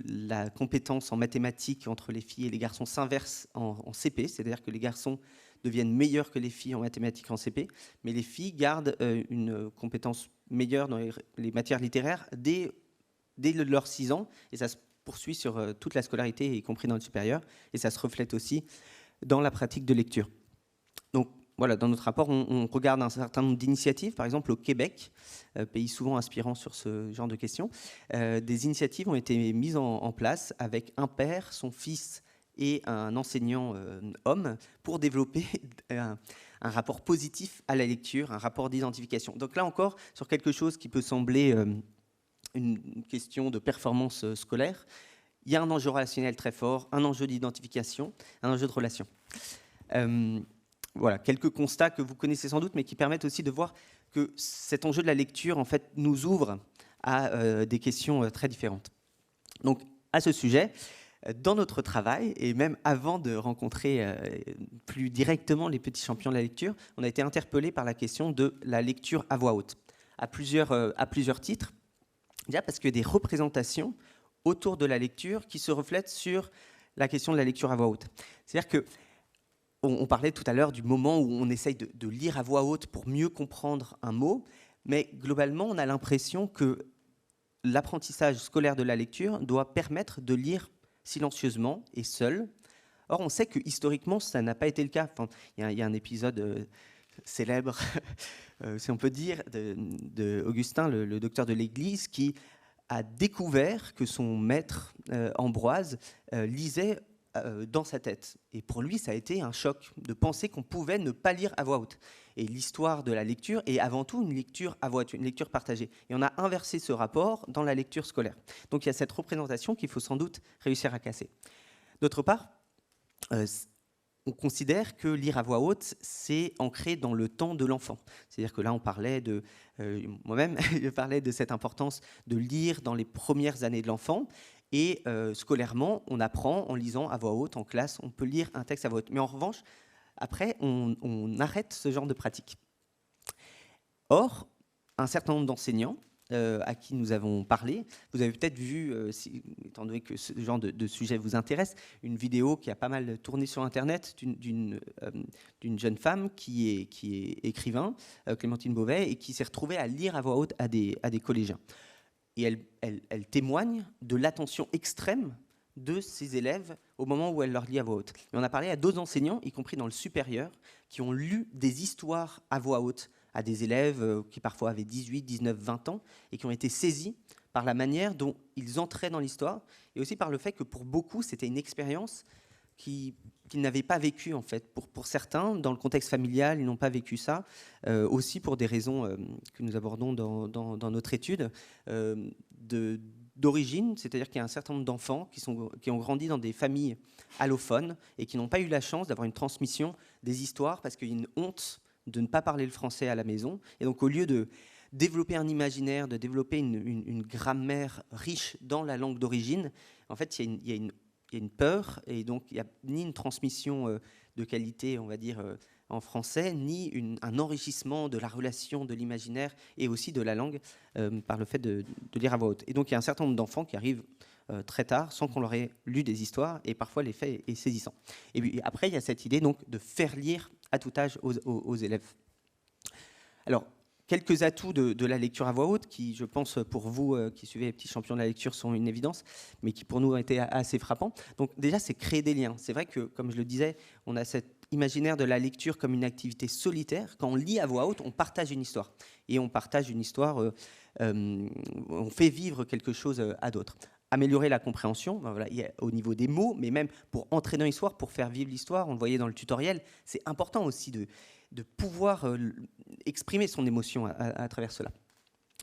la compétence en mathématiques entre les filles et les garçons s'inverse en CP, c'est-à-dire que les garçons deviennent meilleurs que les filles en mathématiques en CP, mais les filles gardent une compétence meilleure dans les matières littéraires dès leurs 6 ans, et ça se poursuit sur toute la scolarité, y compris dans le supérieur, et ça se reflète aussi dans la pratique de lecture. Donc voilà, dans notre rapport, on regarde un certain nombre d'initiatives. Par exemple, au Québec, pays souvent inspirant sur ce genre de questions, des initiatives ont été mises en place avec un père, son fils et un enseignant homme pour développer un rapport positif à la lecture, un rapport d'identification. Donc là encore, sur quelque chose qui peut sembler une question de performance scolaire, il y a un enjeu relationnel très fort, un enjeu d'identification, un enjeu de relation. Voilà, quelques constats que vous connaissez sans doute, mais qui permettent aussi de voir que cet enjeu de la lecture, en fait, nous ouvre à des questions très différentes. Donc, à ce sujet, dans notre travail, et même avant de rencontrer plus directement les petits champions de la lecture, on a été interpellé par la question de la lecture à voix haute, à plusieurs titres. Déjà parce qu'il y a des représentations autour de la lecture qui se reflètent sur la question de la lecture à voix haute. C'est-à-dire que on parlait tout à l'heure du moment où on essaye de lire à voix haute pour mieux comprendre un mot, mais globalement, on a l'impression que l'apprentissage scolaire de la lecture doit permettre de lire silencieusement et seul. Or, on sait que historiquement, ça n'a pas été le cas. Enfin, il y a un épisode célèbre, si on peut dire, de Augustin, le docteur de l'Église, qui a découvert que son maître Ambroise lisait dans sa tête. Et pour lui, ça a été un choc de penser qu'on pouvait ne pas lire à voix haute. Et l'histoire de la lecture est avant tout une lecture à voix haute, une lecture partagée. Et on a inversé ce rapport dans la lecture scolaire. Donc il y a cette représentation qu'il faut sans doute réussir à casser. D'autre part, on considère que lire à voix haute, c'est ancré dans le temps de l'enfant. C'est-à-dire que là, on parlait de... moi-même, je parlais de cette importance de lire dans les premières années de l'enfant. Et scolairement, on apprend en lisant à voix haute, en classe, on peut lire un texte à voix haute. Mais en revanche, après, on arrête ce genre de pratique. Or, un certain nombre d'enseignants à qui nous avons parlé, vous avez peut-être vu, étant donné que ce genre de sujet vous intéresse, une vidéo qui a pas mal tourné sur Internet d'une jeune femme qui est écrivain, Clémentine Beauvais, et qui s'est retrouvée à lire à voix haute à des collégiens. Et elle témoigne de l'attention extrême de ses élèves au moment où elle leur lit à voix haute. Et on a parlé à d'autres enseignants, y compris dans le supérieur, qui ont lu des histoires à voix haute à des élèves qui parfois avaient 18, 19, 20 ans et qui ont été saisis par la manière dont ils entraient dans l'histoire et aussi par le fait que pour beaucoup, c'était une expérience qu'ils n'avaient pas vécue en fait. Pour certains, dans le contexte familial, ils n'ont pas vécu ça, aussi pour des raisons que nous abordons dans notre étude, d'origine, c'est-à-dire qu'il y a un certain nombre d'enfants qui ont grandi dans des familles allophones et qui n'ont pas eu la chance d'avoir une transmission des histoires parce qu'il y a une honte de ne pas parler le français à la maison. Et donc au lieu de développer un imaginaire, de développer une grammaire riche dans la langue d'origine, en fait, il y a une peur, et donc il n'y a ni une transmission de qualité, on va dire, en français, ni un enrichissement de la relation, de l'imaginaire et aussi de la langue par le fait de lire à voix haute. Et donc il y a un certain nombre d'enfants qui arrivent très tard, sans qu'on leur ait lu des histoires, et parfois l'effet est saisissant. Et puis après, il y a cette idée donc de faire lire à tout âge aux élèves. Alors, quelques atouts de la lecture à voix haute qui, je pense, pour vous qui suivez les petits champions de la lecture, sont une évidence, mais qui pour nous ont été assez frappants. Donc déjà, c'est créer des liens. C'est vrai que, comme je le disais, on a cet imaginaire de la lecture comme une activité solitaire. Quand on lit à voix haute, on partage une histoire. Et on partage une histoire, on fait vivre quelque chose à d'autres. Améliorer la compréhension, ben voilà, au niveau des mots, mais même pour entrer dans l'histoire, pour faire vivre l'histoire, on le voyait dans le tutoriel, c'est important aussi de pouvoir exprimer son émotion à travers cela.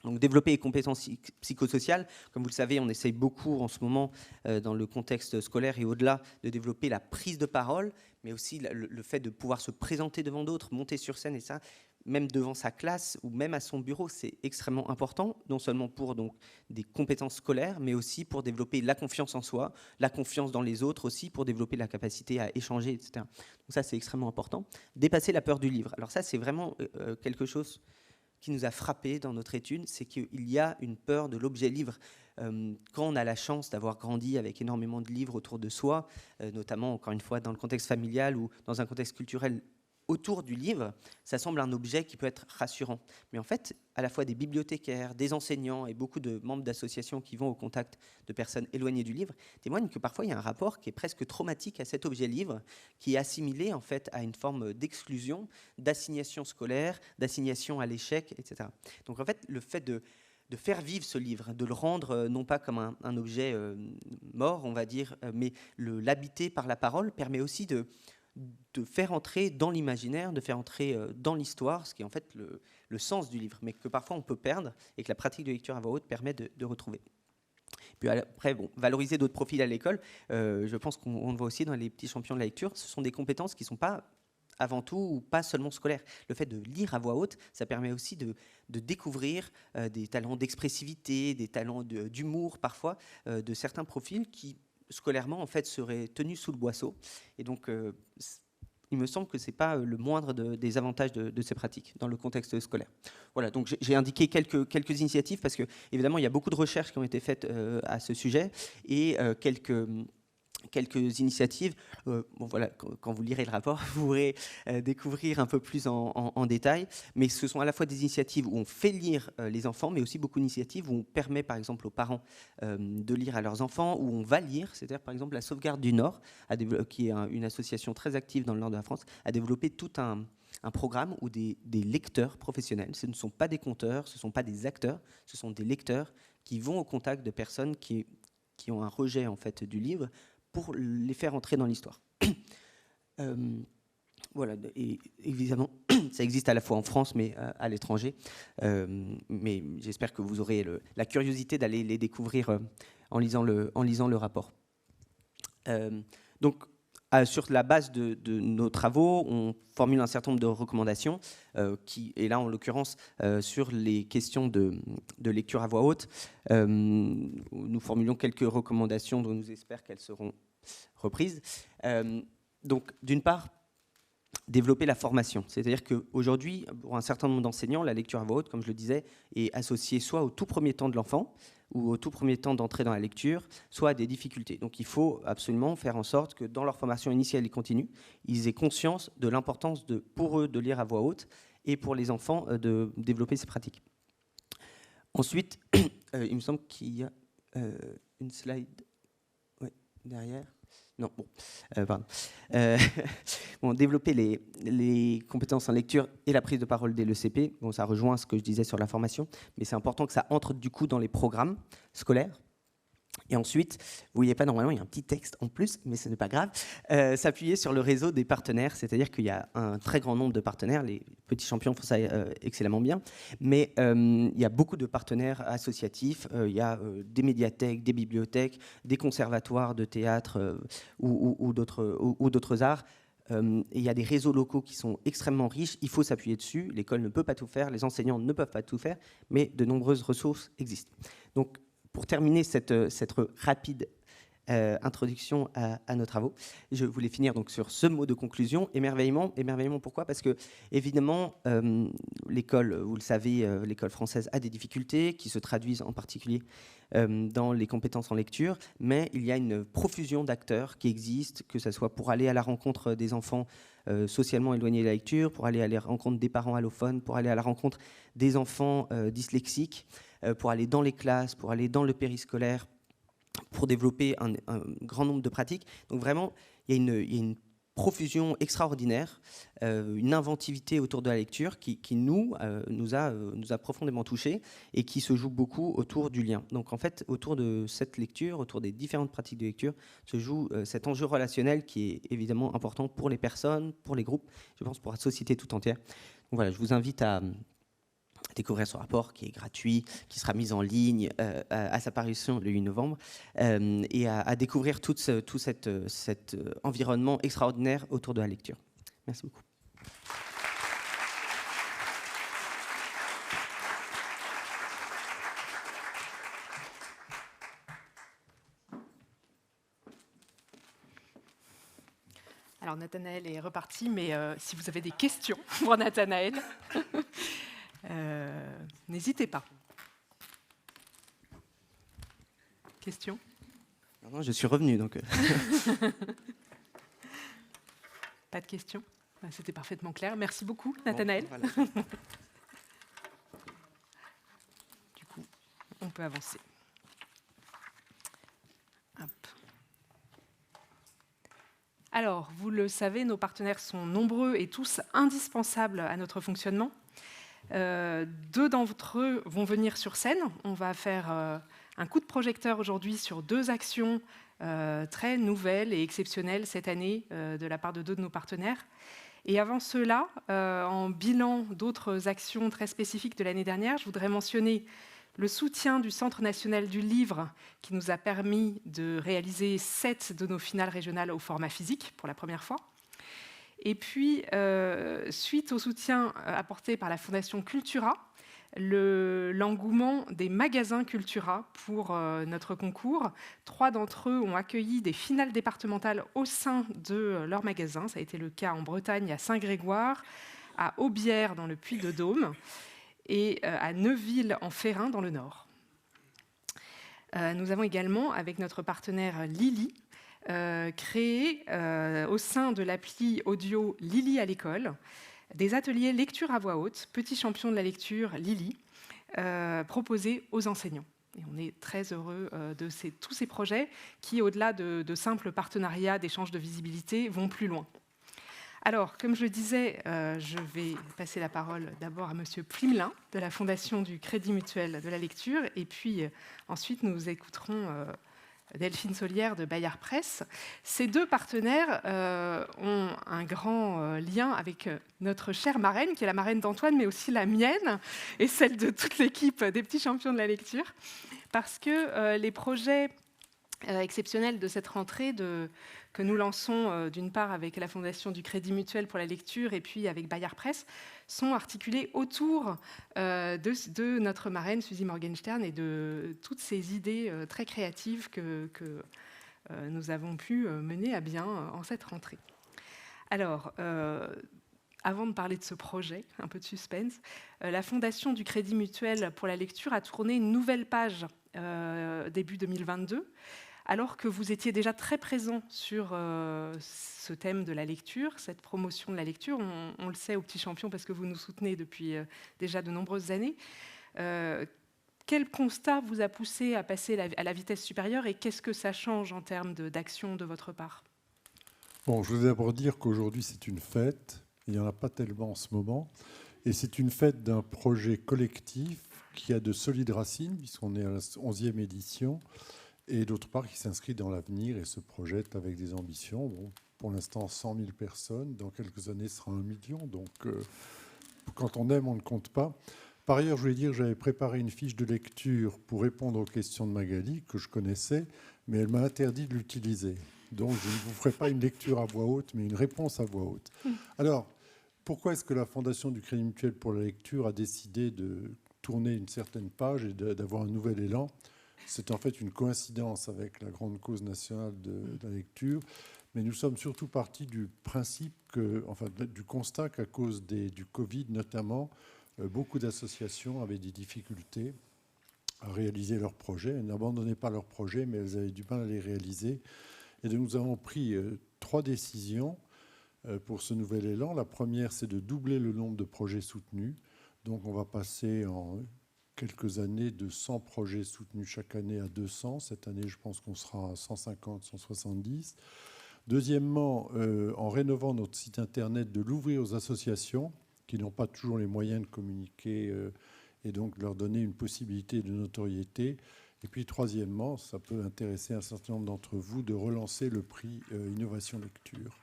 Donc développer les compétences psychosociales, comme vous le savez, on essaye beaucoup en ce moment dans le contexte scolaire et au-delà de développer la prise de parole, mais aussi le fait de pouvoir se présenter devant d'autres, monter sur scène, et ça, même devant sa classe ou même à son bureau, c'est extrêmement important, non seulement pour donc des compétences scolaires, mais aussi pour développer la confiance en soi, la confiance dans les autres aussi, pour développer la capacité à échanger, etc. Donc ça, c'est extrêmement important. Dépasser la peur du livre. Alors ça, c'est vraiment quelque chose qui nous a frappé dans notre étude, c'est qu'il y a une peur de l'objet livre. Quand on a la chance d'avoir grandi avec énormément de livres autour de soi, notamment, encore une fois, dans le contexte familial ou dans un contexte culturel autour du livre, ça semble un objet qui peut être rassurant. Mais en fait, à la fois des bibliothécaires, des enseignants et beaucoup de membres d'associations qui vont au contact de personnes éloignées du livre témoignent que parfois il y a un rapport qui est presque traumatique à cet objet livre, qui est assimilé en fait à une forme d'exclusion, d'assignation scolaire, d'assignation à l'échec, etc. Donc en fait, le fait de faire vivre ce livre, de le rendre non pas comme un objet mort, on va dire, mais l'habiter par la parole, permet aussi de faire entrer dans l'imaginaire, de faire entrer dans l'histoire, ce qui est en fait le sens du livre, mais que parfois on peut perdre et que la pratique de lecture à voix haute permet de retrouver. Puis après, bon, valoriser d'autres profils à l'école, je pense qu'on le voit aussi dans les petits champions de la lecture, ce sont des compétences qui ne sont pas avant tout ou pas seulement scolaires. Le fait de lire à voix haute, ça permet aussi de découvrir des talents d'expressivité, des talents d'humour parfois, de certains profils qui scolairement, en fait, seraient tenus sous le boisseau. Et donc, il me semble que ce n'est pas le moindre des avantages de ces pratiques dans le contexte scolaire. Voilà, donc j'ai indiqué quelques initiatives parce que, évidemment, il y a beaucoup de recherches qui ont été faites à ce sujet et quelques initiatives. Bon, voilà, quand vous lirez le rapport, vous pourrez découvrir un peu plus en détail. Mais ce sont à la fois des initiatives où on fait lire les enfants, mais aussi beaucoup d'initiatives où on permet, par exemple, aux parents de lire à leurs enfants, où on va lire. C'est-à-dire, par exemple, la Sauvegarde du Nord, qui est une association très active dans le nord de la France, a développé tout un programme où des lecteurs professionnels, ce ne sont pas des conteurs, ce ne sont pas des acteurs, ce sont des lecteurs qui vont au contact de personnes qui ont un rejet en fait, du livre, pour les faire entrer dans l'histoire. Voilà, et évidemment, ça existe à la fois en France, mais à l'étranger. Mais j'espère que vous aurez la curiosité d'aller les découvrir en lisant le rapport. Donc, sur la base de nos travaux, on formule un certain nombre de recommandations, et là, en l'occurrence, sur les questions de lecture à voix haute, nous formulons quelques recommandations dont nous espérons qu'elles seront reprises. Donc, d'une part, développer la formation. C'est-à-dire qu'aujourd'hui, pour un certain nombre d'enseignants, la lecture à voix haute, comme je le disais, est associée soit au tout premier temps de l'enfant, ou au tout premier temps d'entrée dans la lecture, soit à des difficultés. Donc il faut absolument faire en sorte que dans leur formation initiale et continue, ils aient conscience de l'importance pour eux de lire à voix haute et pour les enfants de développer ces pratiques. Ensuite, il me semble qu'il y a une slide derrière. Non, bon, pardon. Bon, développer les compétences en lecture et la prise de parole dès le CP. Bon, ça rejoint ce que je disais sur la formation, mais c'est important que ça entre du coup dans les programmes scolaires. Et ensuite, vous voyez pas, normalement, il y a un petit texte en plus, mais ce n'est pas grave, s'appuyer sur le réseau des partenaires, c'est-à-dire qu'il y a un très grand nombre de partenaires, les petits champions font ça excellemment bien, mais il y a beaucoup de partenaires associatifs, il y a des médiathèques, des bibliothèques, des conservatoires de théâtre ou d'autres arts. Il y a des réseaux locaux qui sont extrêmement riches, il faut s'appuyer dessus, l'école ne peut pas tout faire, les enseignants ne peuvent pas tout faire, mais de nombreuses ressources existent. Donc, pour terminer cette rapide introduction à nos travaux, je voulais finir donc sur ce mot de conclusion, émerveillement. Émerveillement, pourquoi ? Parce que, évidemment, l'école, vous le savez, l'école française a des difficultés qui se traduisent en particulier dans les compétences en lecture, mais il y a une profusion d'acteurs qui existent, que ce soit pour aller à la rencontre des enfants socialement éloignés de la lecture, pour aller à la rencontre des parents allophones, pour aller à la rencontre des enfants dyslexiques, pour aller dans les classes, pour aller dans le périscolaire, pour développer un grand nombre de pratiques. Donc vraiment, il y a une profusion extraordinaire, une inventivité autour de la lecture qui nous a profondément touchés et qui se joue beaucoup autour du lien. Donc en fait, autour de cette lecture, autour des différentes pratiques de lecture, se joue cet enjeu relationnel qui est évidemment important pour les personnes, pour les groupes, je pense pour la société tout entière. Donc voilà, je vous invite à découvrir ce rapport qui est gratuit, qui sera mis en ligne à sa parution le 8 novembre, et à découvrir tout cet environnement extraordinaire autour de la lecture. Merci beaucoup. Alors Nathanaël est reparti, mais si vous avez des questions pour Nathanaël, n'hésitez pas. Question ? Non, je suis revenu, donc... Pas de questions ? C'était parfaitement clair. Merci beaucoup, Nathanaël. Bon, voilà. Du coup, on peut avancer. Hop. Alors, vous le savez, nos partenaires sont nombreux et tous indispensables à notre fonctionnement. Deux d'entre eux vont venir sur scène. On va faire un coup de projecteur aujourd'hui sur deux actions très nouvelles et exceptionnelles cette année de la part de deux de nos partenaires. Et avant cela, en bilan d'autres actions très spécifiques de l'année dernière, je voudrais mentionner le soutien du Centre national du livre qui nous a permis de réaliser 7 de nos finales régionales au format physique pour la première fois. Et puis, suite au soutien apporté par la Fondation Cultura, l'engouement des magasins Cultura pour notre concours. 3 d'entre eux ont accueilli des finales départementales au sein de leur magasin. Ça a été le cas en Bretagne, à Saint-Grégoire, à Aubière, dans le Puy-de-Dôme, et à Neuville-en-Ferrin, dans le Nord. Nous avons également, avec notre partenaire Lily, créé au sein de l'appli audio Lily à l'école des ateliers lecture à voix haute, petit champion de la lecture Lily, proposés aux enseignants. Et on est très heureux de tous ces projets qui, au-delà de simples partenariats, d'échanges de visibilité, vont plus loin. Alors, comme je le disais, je vais passer la parole d'abord à Monsieur Plimelin de la Fondation du Crédit Mutuel de la Lecture, et puis ensuite nous écouterons Delphine Solière de Bayard Presse. Ces 2 partenaires ont un grand lien avec notre chère marraine, qui est la marraine d'Antoine, mais aussi la mienne et celle de toute l'équipe des petits champions de la lecture, parce que les projets exceptionnels de cette rentrée que nous lançons d'une part avec la Fondation du Crédit Mutuel pour la lecture et puis avec Bayard Presse sont articulés autour de notre marraine Suzy Morgenstern et de toutes ces idées très créatives que nous avons pu mener à bien en cette rentrée. Alors, avant de parler de ce projet, un peu de suspense, la Fondation du Crédit Mutuel pour la lecture a tourné une nouvelle page début 2022, alors que vous étiez déjà très présent sur ce thème de la lecture, cette promotion de la lecture. On le sait aux Petits Champions parce que vous nous soutenez depuis déjà de nombreuses années. Quel constat vous a poussé à passer à la vitesse supérieure et qu'est-ce que ça change en termes d'action de votre part? Bon, je voudrais d'abord dire qu'aujourd'hui, c'est une fête. Il n'y en a pas tellement en ce moment. Et c'est une fête d'un projet collectif qui a de solides racines, puisqu'on est à la 11e édition, et d'autre part qui s'inscrit dans l'avenir et se projette avec des ambitions. Bon, pour l'instant, 100 000 personnes. Dans quelques années, ce sera 1 million. Donc, quand on aime, on ne compte pas. Par ailleurs, je voulais dire que j'avais préparé une fiche de lecture pour répondre aux questions de Magali, que je connaissais, mais elle m'a interdit de l'utiliser. Donc, je ne vous ferai pas une lecture à voix haute, mais une réponse à voix haute. Alors, pourquoi est-ce que la Fondation du Crédit Mutuel pour la lecture a décidé de tourner une certaine page et d'avoir un nouvel élan? C'est en fait une coïncidence avec la grande cause nationale de la lecture, mais nous sommes surtout partis du principe, du constat qu'à cause du Covid notamment, beaucoup d'associations avaient des difficultés à réaliser leurs projets. Elles n'abandonnaient pas leurs projets, mais elles avaient du mal à les réaliser. Et donc nous avons pris 3 décisions pour ce nouvel élan. La première, c'est de doubler le nombre de projets soutenus. Donc on va passer en quelques années de 100 projets soutenus chaque année à 200. Cette année, je pense qu'on sera à 150, 170. Deuxièmement, en rénovant notre site internet, de l'ouvrir aux associations qui n'ont pas toujours les moyens de communiquer et donc leur donner une possibilité de notoriété. Et puis troisièmement, ça peut intéresser un certain nombre d'entre vous de relancer le prix Innovation Lecture.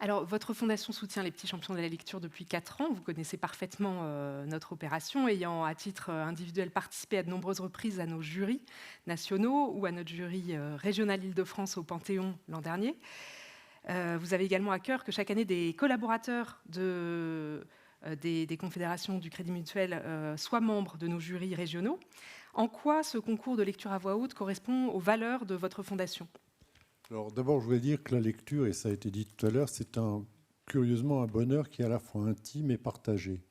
Alors, votre fondation soutient les Petits Champions de la Lecture depuis 4 ans. Vous connaissez parfaitement notre opération, ayant à titre individuel participé à de nombreuses reprises à nos jurys nationaux ou à notre jury régional Île-de-France au Panthéon l'an dernier. Vous avez également à cœur que chaque année, des collaborateurs des confédérations du Crédit Mutuel soient membres de nos jurys régionaux. En quoi ce concours de lecture à voix haute correspond aux valeurs de votre fondation ? Alors d'abord, je voulais dire que la lecture, et ça a été dit tout à l'heure, c'est curieusement un bonheur qui est à la fois intime et partagé.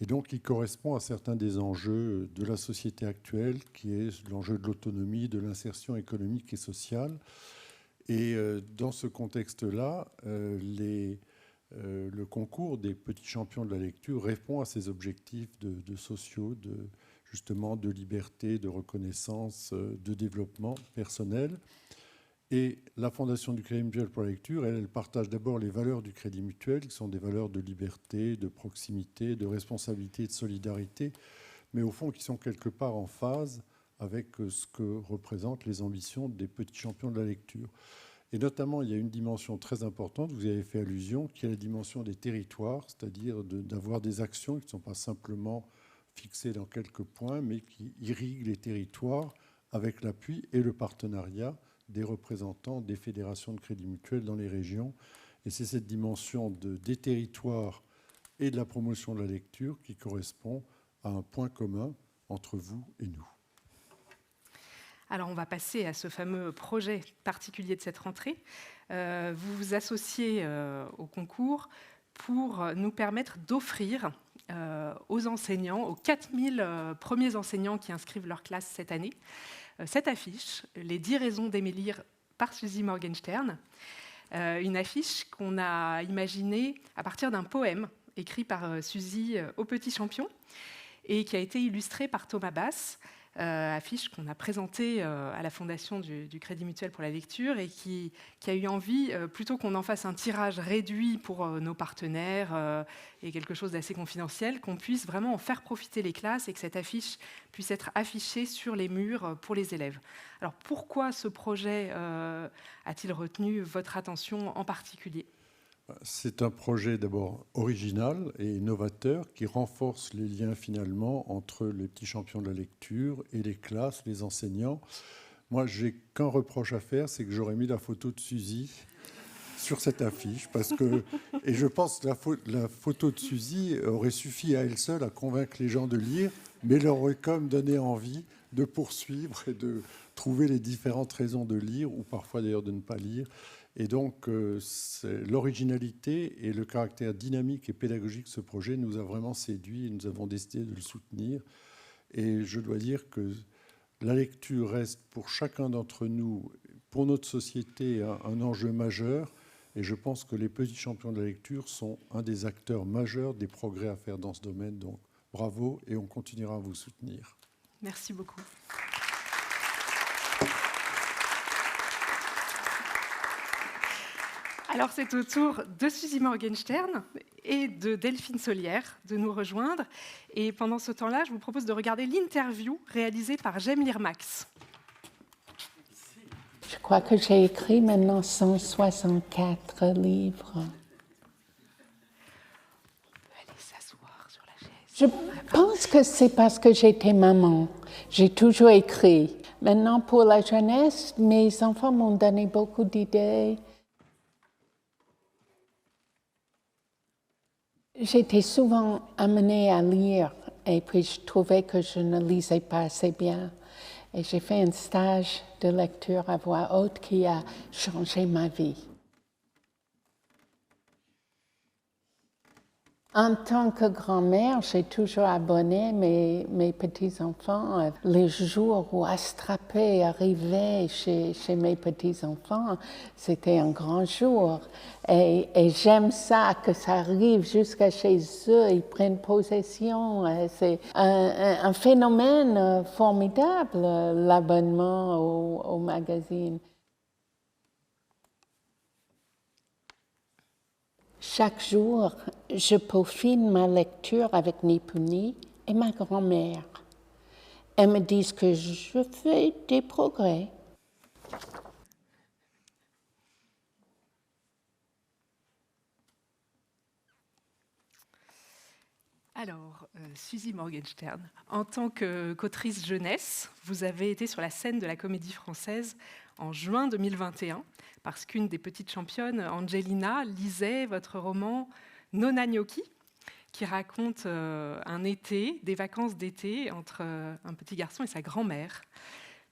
Et donc, il correspond à certains des enjeux de la société actuelle, qui est l'enjeu de l'autonomie, de l'insertion économique et sociale. Et dans ce contexte-là, le concours des Petits Champions de la Lecture répond à ces objectifs de sociaux, justement de liberté, de reconnaissance, de développement personnel. Et la Fondation du Crédit Mutuel pour la Lecture, elle partage d'abord les valeurs du Crédit Mutuel, qui sont des valeurs de liberté, de proximité, de responsabilité, de solidarité, mais au fond qui sont quelque part en phase avec ce que représentent les ambitions des Petits Champions de la Lecture. Et notamment, il y a une dimension très importante, vous y avez fait allusion, qui est la dimension des territoires, c'est-à-dire d'avoir des actions qui ne sont pas simplement fixées dans quelques points, mais qui irriguent les territoires avec l'appui et le partenariat des représentants des fédérations de crédit mutuel dans les régions. Et c'est cette dimension des territoires et de la promotion de la lecture qui correspond à un point commun entre vous et nous. Alors, on va passer à ce fameux projet particulier de cette rentrée. Vous vous associez au concours pour nous permettre d'offrir aux enseignants, aux 4000 premiers enseignants qui inscrivent leur classe cette année, cette affiche, Les 10 raisons d'aimer lire par Suzy Morgenstern. Une affiche qu'on a imaginée à partir d'un poème écrit par Suzy au Petit Champion et qui a été illustré par Thomas Bass, affiche qu'on a présentée à la Fondation du Crédit Mutuel pour la lecture et qui a eu envie, plutôt qu'on en fasse un tirage réduit pour nos partenaires et quelque chose d'assez confidentiel, qu'on puisse vraiment en faire profiter les classes et que cette affiche puisse être affichée sur les murs pour les élèves. Alors pourquoi ce projet a-t-il retenu votre attention en particulier ? C'est un projet d'abord original et novateur qui renforce les liens finalement entre les petits champions de la lecture et les classes, les enseignants. Moi, j'ai qu'un reproche à faire, c'est que j'aurais mis la photo de Suzy sur cette affiche, et je pense que la photo de Suzy aurait suffi à elle seule à convaincre les gens de lire, mais leur aurait quand même donné envie de poursuivre et de trouver les différentes raisons de lire, ou parfois d'ailleurs de ne pas lire. Et donc, l'originalité et le caractère dynamique et pédagogique de ce projet nous a vraiment séduits et nous avons décidé de le soutenir. Et je dois dire que la lecture reste pour chacun d'entre nous, pour notre société, un enjeu majeur. Et je pense que les petits champions de la lecture sont un des acteurs majeurs des progrès à faire dans ce domaine. Donc, bravo et on continuera à vous soutenir. Merci beaucoup. Alors, c'est au tour de Suzy Morgenstern et de Delphine Solière de nous rejoindre. Et pendant ce temps-là, je vous propose de regarder l'interview réalisée par Jem Lirmax. Je crois que j'ai écrit maintenant 164 livres. On peut aller s'asseoir sur la chaise. Je pense que c'est parce que j'étais maman. J'ai toujours écrit. Maintenant, pour la jeunesse, mes enfants m'ont donné beaucoup d'idées. J'étais souvent amenée à lire et puis je trouvais que je ne lisais pas assez bien. Et j'ai fait un stage de lecture à voix haute qui a changé ma vie. En tant que grand-mère, j'ai toujours abonné mes petits-enfants. Les jours où Astrapé arrivait chez mes petits-enfants, c'était un grand jour. Et j'aime ça, que ça arrive jusqu'à chez eux, ils prennent possession. C'est un phénomène formidable, l'abonnement au magazine. Chaque jour, je peaufine ma lecture avec Nipuni et ma grand-mère. Elles me disent que je fais des progrès. Alors, Suzy Morgenstern, en tant qu'autrice jeunesse, vous avez été sur la scène de la Comédie Française en juin 2021, parce qu'une des petites championnes, Angelina, lisait votre roman Nonna Gnocchi, qui raconte un été, des vacances d'été entre un petit garçon et sa grand-mère.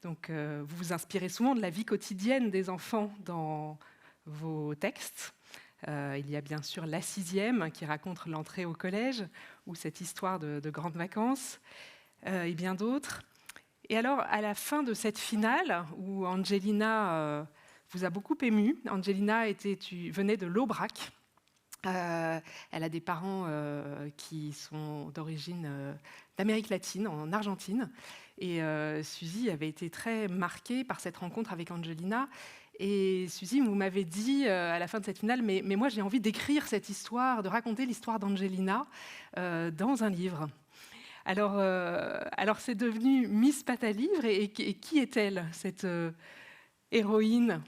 Donc, vous vous inspirez souvent de la vie quotidienne des enfants dans vos textes. Il y a bien sûr La Sixième, qui raconte l'entrée au collège, ou cette histoire de grandes vacances, et bien d'autres. Et alors, à la fin de cette finale, où Angelina vous a beaucoup ému, Angelina venait de l'Aubrac. Elle a des parents qui sont d'origine d'Amérique latine, en Argentine. Et Suzy avait été très marquée par cette rencontre avec Angelina. Et Suzy, vous m'avez dit à la fin de cette finale, mais moi j'ai envie d'écrire cette histoire, de raconter l'histoire d'Angelina dans un livre. Alors c'est devenu Miss Patalivre, et qui est-elle, cette héroïne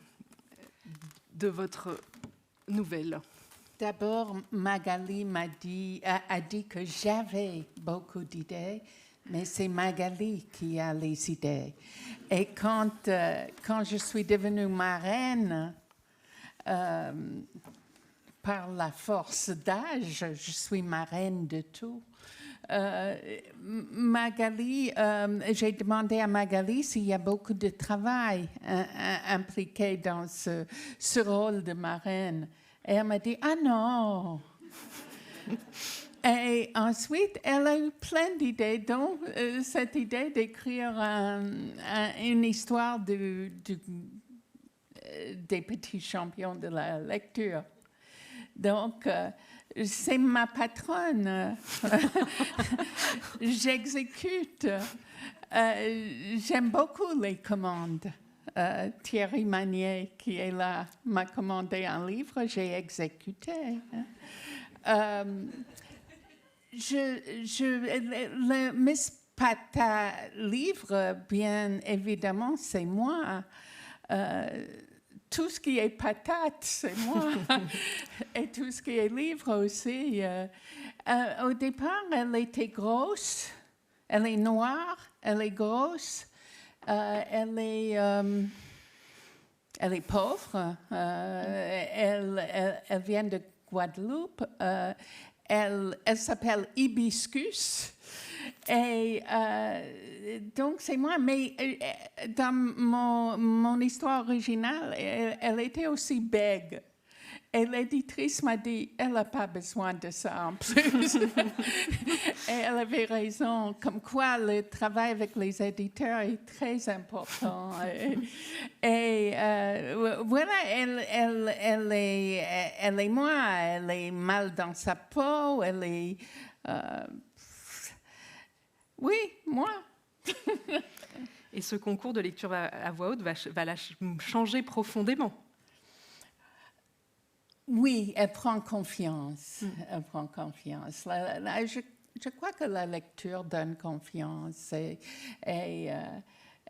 de votre nouvelle ? D'abord, Magali a dit que j'avais beaucoup d'idées, mais c'est Magali qui a les idées. Et quand je suis devenue marraine, par la force d'âge, je suis marraine de tout. Magali, j'ai demandé à Magali s'il y a beaucoup de travail impliqué dans ce rôle de marraine. Et elle m'a dit, ah non. Et ensuite, elle a eu plein d'idées, dont cette idée d'écrire une histoire des petits champions de la lecture. Donc, c'est ma patronne. J'exécute. J'aime beaucoup les commandes. Thierry Magnier, qui est là, m'a commandé un livre, j'ai exécuté. Le Miss Pata livre, bien évidemment, c'est moi. Tout ce qui est patate, c'est moi. Et tout ce qui est livre aussi. Au départ, elle était grosse. Elle est noire, elle est grosse. Elle est pauvre. Elle vient de Guadeloupe. Elle s'appelle Hibiscus. Et donc, c'est moi. Mais dans mon histoire originale, elle était aussi bègue. Et l'éditrice m'a dit, elle n'a pas besoin de ça en plus. Et elle avait raison, comme quoi le travail avec les éditeurs est très important. Et voilà, elle est moi, elle est mal dans sa peau, elle est... oui, moi. Et ce concours de lecture à voix haute va la changer profondément. Oui, elle prend confiance. Elle prend confiance. Je crois que la lecture donne confiance. Et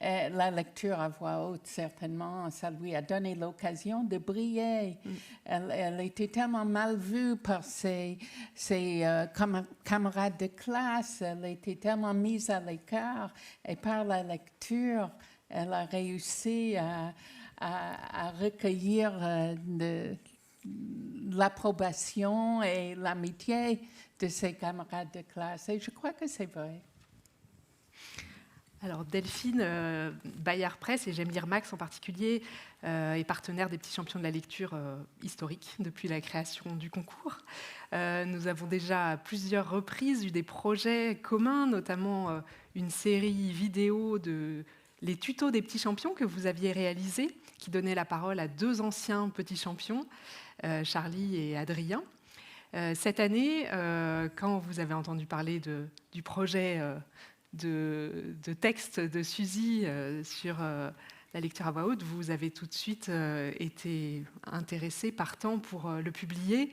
la lecture à voix haute, certainement, ça lui a donné l'occasion de briller. Elle était tellement mal vue par ses camarades de classe. Elle était tellement mise à l'écart. Et par la lecture, elle a réussi à recueillir l'approbation et l'amitié de ses camarades de classe. Et je crois que c'est vrai. Alors Delphine, Bayard Presse et J'aime lire Max en particulier est partenaire des petits champions de la lecture historique depuis la création du concours. Nous avons déjà à plusieurs reprises eu des projets communs, notamment une série vidéo de les tutos des petits champions que vous aviez réalisés, qui donnait la parole à 2 anciens petits champions, Charlie et Adrien. Cette année, quand vous avez entendu parler du projet de texte de Suzy sur la lecture à voix haute, vous avez tout de suite été intéressé, partant pour le publier.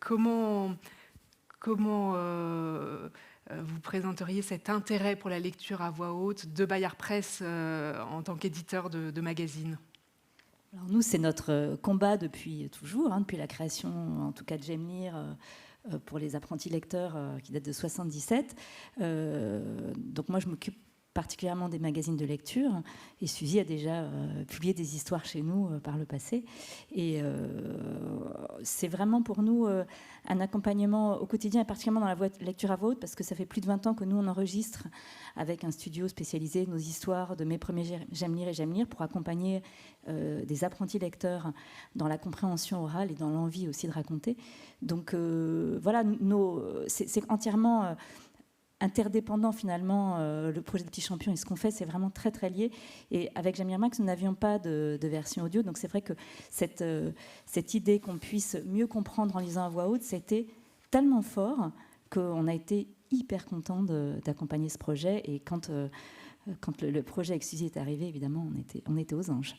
Comment vous présenteriez cet intérêt pour la lecture à voix haute de Bayard Presse en tant qu'éditeur de magazine ? Alors nous, c'est notre combat depuis toujours, depuis la création, en tout cas de J'aime lire, pour les apprentis lecteurs qui date de 1977. Donc moi, je m'occupe particulièrement des magazines de lecture. Et Suzy a déjà publié des histoires chez nous par le passé. Et c'est vraiment pour nous un accompagnement au quotidien, et particulièrement dans la lecture à voix haute, parce que ça fait plus de 20 ans que nous, on enregistre avec un studio spécialisé nos histoires de mes premiers J'aime lire pour accompagner des apprentis lecteurs dans la compréhension orale et dans l'envie aussi de raconter. Donc voilà, c'est entièrement... interdépendant finalement, le projet de Petits Champions et ce qu'on fait, c'est vraiment très très lié. Et avec J'aime lire Max, nous n'avions pas de version audio, donc c'est vrai que cette idée qu'on puisse mieux comprendre en lisant à voix haute, c'était tellement fort qu'on a été hyper content d'accompagner ce projet. Et quand le projet avec Suzy est arrivé, évidemment, on était aux anges.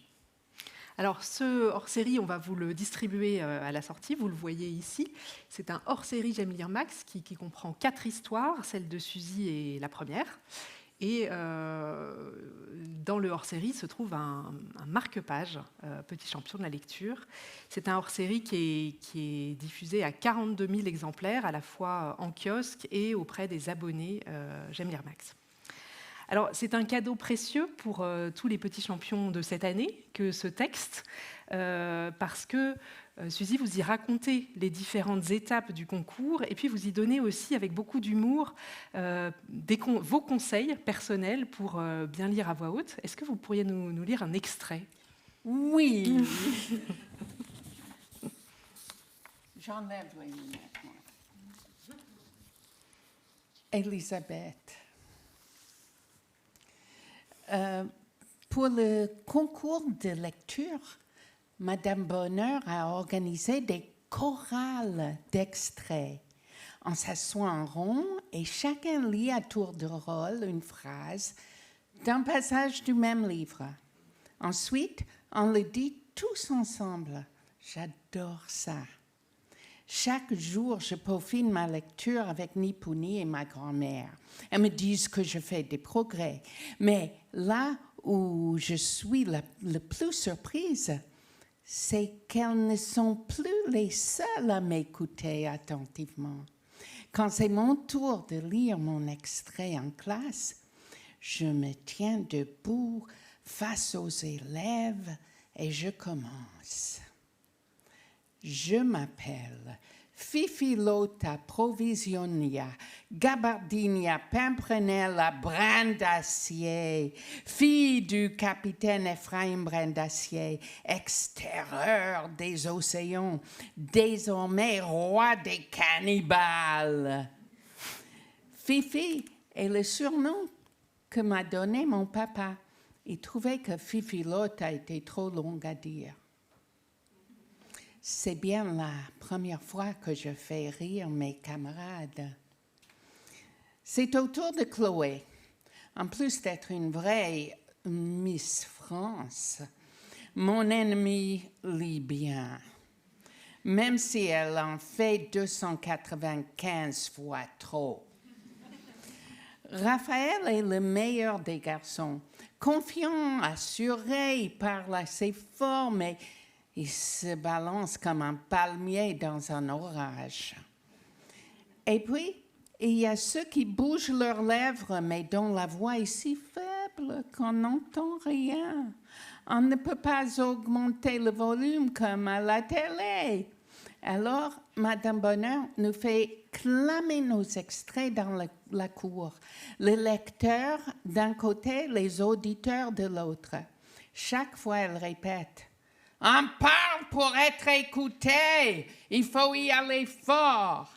Alors, ce hors-série, on va vous le distribuer à la sortie. Vous le voyez ici. C'est un hors-série J'aime lire Max qui comprend 4 histoires. Celle de Suzy est la première. Et dans le hors-série se trouve un marque-page, Petit champion de la lecture. C'est un hors-série qui est diffusé à 42 000 exemplaires, à la fois en kiosque et auprès des abonnés J'aime lire Max. Alors, c'est un cadeau précieux pour tous les petits champions de cette année que ce texte, parce que Suzy, vous y racontez les différentes étapes du concours et puis vous y donnez aussi, avec beaucoup d'humour, vos conseils personnels pour bien lire à voix haute. Est-ce que vous pourriez nous lire un extrait ? Oui. J'enlève les lunettes, moi. Elisabeth. Pour le concours de lecture, Madame Bonheur a organisé des chorales d'extraits. On s'assoit en rond et chacun lit à tour de rôle une phrase d'un passage du même livre. Ensuite, on le dit tous ensemble. J'adore ça. Chaque jour, je peaufine ma lecture avec Nipuni et ma grand-mère. Elles me disent que je fais des progrès. Mais là où je suis le plus surprise, c'est qu'elles ne sont plus les seules à m'écouter attentivement. Quand c'est mon tour de lire mon extrait en classe, je me tiens debout face aux élèves et je commence. Je m'appelle Fifilota Provisionia Gabardinia Pimprenella Brandacier, fille du capitaine Ephraim Brandacier, ex-terreur des océans, désormais roi des cannibales. Fifi est le surnom que m'a donné mon papa. Il trouvait que Fifilota était trop longue à dire. C'est bien la première fois que je fais rire mes camarades. C'est au tour de Chloé. En plus d'être une vraie Miss France, mon ennemie lit bien, même si elle en fait 295 fois trop. Raphaël est le meilleur des garçons. Confiant, assuré, il parle assez fort, mais il se balance comme un palmier dans un orage. Et puis, il y a ceux qui bougent leurs lèvres, mais dont la voix est si faible qu'on n'entend rien. On ne peut pas augmenter le volume comme à la télé. Alors, Madame Bonheur nous fait clamer nos extraits dans la cour. Le lecteur d'un côté, les auditeurs de l'autre. Chaque fois, elle répète « On parle pour être écouté, il faut y aller fort ».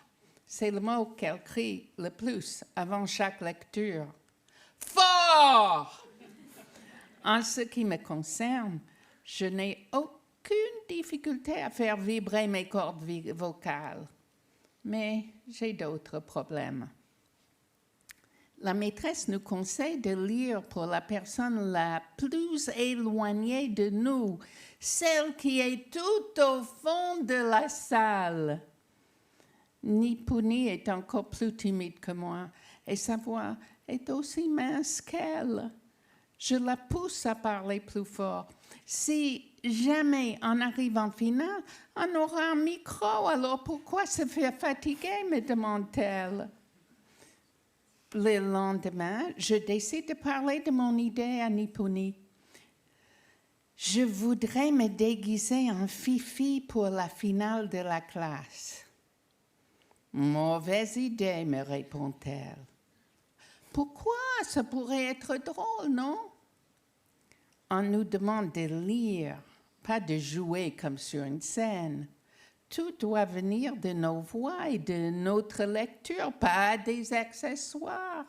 C'est le mot qu'elle crie le plus avant chaque lecture. « Fort !» En ce qui me concerne, je n'ai aucune difficulté à faire vibrer mes cordes vocales. Mais j'ai d'autres problèmes. La maîtresse nous conseille de lire pour la personne la plus éloignée de nous, celle qui est tout au fond de la salle. Nipuni est encore plus timide que moi et sa voix est aussi mince qu'elle. Je la pousse à parler plus fort. Si jamais on arrive en finale, on aura un micro, alors pourquoi se faire fatiguer, me demande-t-elle. Le lendemain, je décide de parler de mon idée à Nipuni. Je voudrais me déguiser en Fifi pour la finale de la classe. Mauvaise idée, me répond-elle. Pourquoi? Ça pourrait être drôle, non? On nous demande de lire, pas de jouer comme sur une scène. Tout doit venir de nos voix et de notre lecture, pas des accessoires.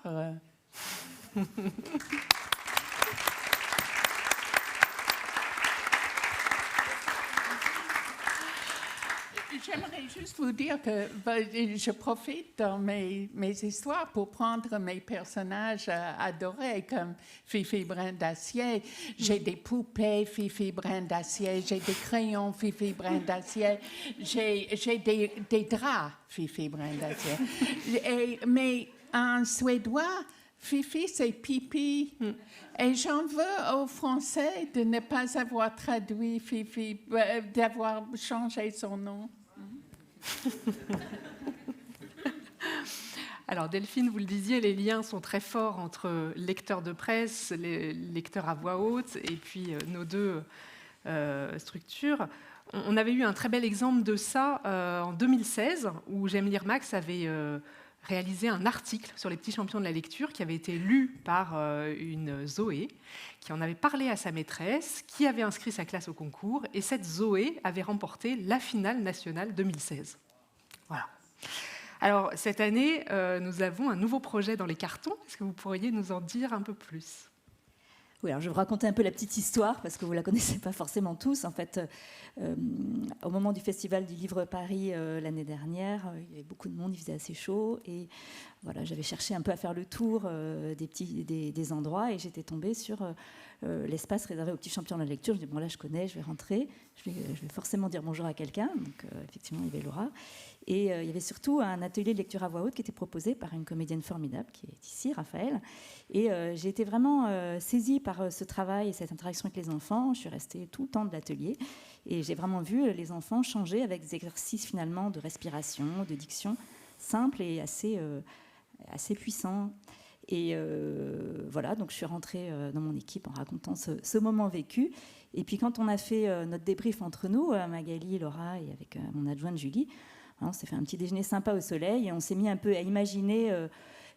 J'aimerais juste vous dire que je profite dans mes histoires pour prendre mes personnages adorés comme Fifi Brin d'Acier. J'ai des poupées Fifi Brin d'Acier, j'ai des crayons Fifi Brin d'Acier, j'ai des draps Fifi Brin d'Acier. Mais en suédois, Fifi, c'est pipi. Et j'en veux aux Français de ne pas avoir traduit Fifi, d'avoir changé son nom. Alors Delphine, vous le disiez, les liens sont très forts entre lecteurs de presse, les lecteurs à voix haute et puis nos deux structures. On avait eu un très bel exemple de ça en 2016 où J'aime lire Max avait réalisé un article sur les petits champions de la lecture qui avait été lu par une Zoé qui en avait parlé à sa maîtresse, qui avait inscrit sa classe au concours et cette Zoé avait remporté la finale nationale 2016. Voilà. Alors, cette année, nous avons un nouveau projet dans les cartons. Est-ce que vous pourriez nous en dire un peu plus ? Oui, alors je vais vous raconter un peu la petite histoire, parce que vous ne la connaissez pas forcément tous. En fait, au moment du Festival du Livre Paris l'année dernière, il y avait beaucoup de monde, il faisait assez chaud. Et voilà, j'avais cherché un peu à faire le tour des endroits, et j'étais tombée sur l'espace réservé aux petits champions de la lecture. Je dis, bon là, je connais, je vais rentrer, je vais forcément dire bonjour à quelqu'un. Donc, effectivement, il y avait Laura. Et il y avait surtout un atelier de lecture à voix haute qui était proposé par une comédienne formidable qui est ici, Raphaël. Et j'ai été vraiment saisie par ce travail et cette interaction avec les enfants. Je suis restée tout le temps de l'atelier et j'ai vraiment vu les enfants changer avec des exercices finalement de respiration, de diction simples et assez puissants. Et voilà, donc je suis rentrée dans mon équipe en racontant ce moment vécu. Et puis quand on a fait notre débrief entre nous, Magali, Laura et avec mon adjointe Julie, on s'est fait un petit déjeuner sympa au soleil et on s'est mis un peu à imaginer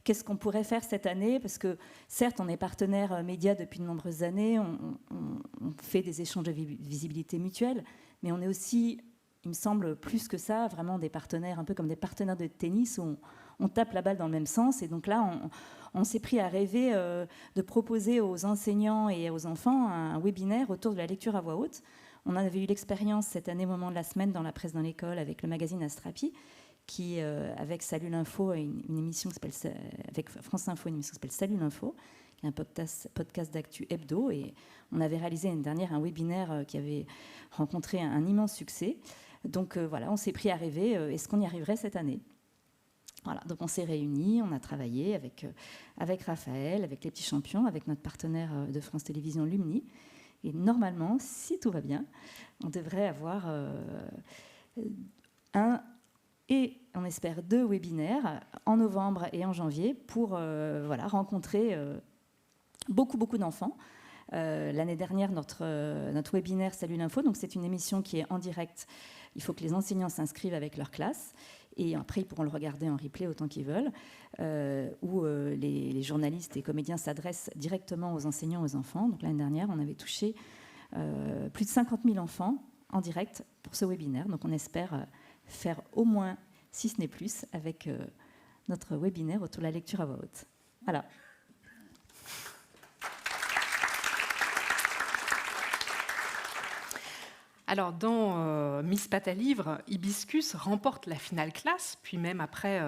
qu'est-ce qu'on pourrait faire cette année, parce que certes, on est partenaire média depuis de nombreuses années, on fait des échanges de visibilité mutuelle, mais on est aussi, il me semble, plus que ça, vraiment des partenaires, un peu comme des partenaires de tennis, où on tape la balle dans le même sens. Et donc là, on s'est pris à rêver de proposer aux enseignants et aux enfants un webinaire autour de la lecture à voix haute. On en avait eu l'expérience cette année, moment de la semaine, dans la presse dans l'école, avec le magazine Astrapi, qui, avec Salut l'Info, une émission qui s'appelle, avec France Info, une émission qui s'appelle Salut l'Info, qui est un podcast d'actu hebdo. Et on avait réalisé l'année dernière un webinaire qui avait rencontré un immense succès. Donc voilà, on s'est pris à rêver, est-ce qu'on y arriverait cette année ? Voilà, donc on s'est réunis, on a travaillé avec Raphaël, avec les petits champions, avec notre partenaire de France Télévisions, Lumni. Et normalement, si tout va bien, on devrait avoir on espère 2 webinaires en novembre et en janvier pour rencontrer beaucoup d'enfants. L'année dernière, notre webinaire Salut l'Info, donc c'est une émission qui est en direct. Il faut que les enseignants s'inscrivent avec leur classe. Et après, ils pourront le regarder en replay autant qu'ils veulent, où les journalistes et comédiens s'adressent directement aux enseignants, aux enfants. Donc l'année dernière, on avait touché plus de 50 000 enfants en direct pour ce webinaire. Donc on espère faire au moins, si ce n'est plus, avec notre webinaire autour de la lecture à voix haute. Voilà. Alors, dans Miss Pâte Livre, Hibiscus remporte la finale classe, puis même après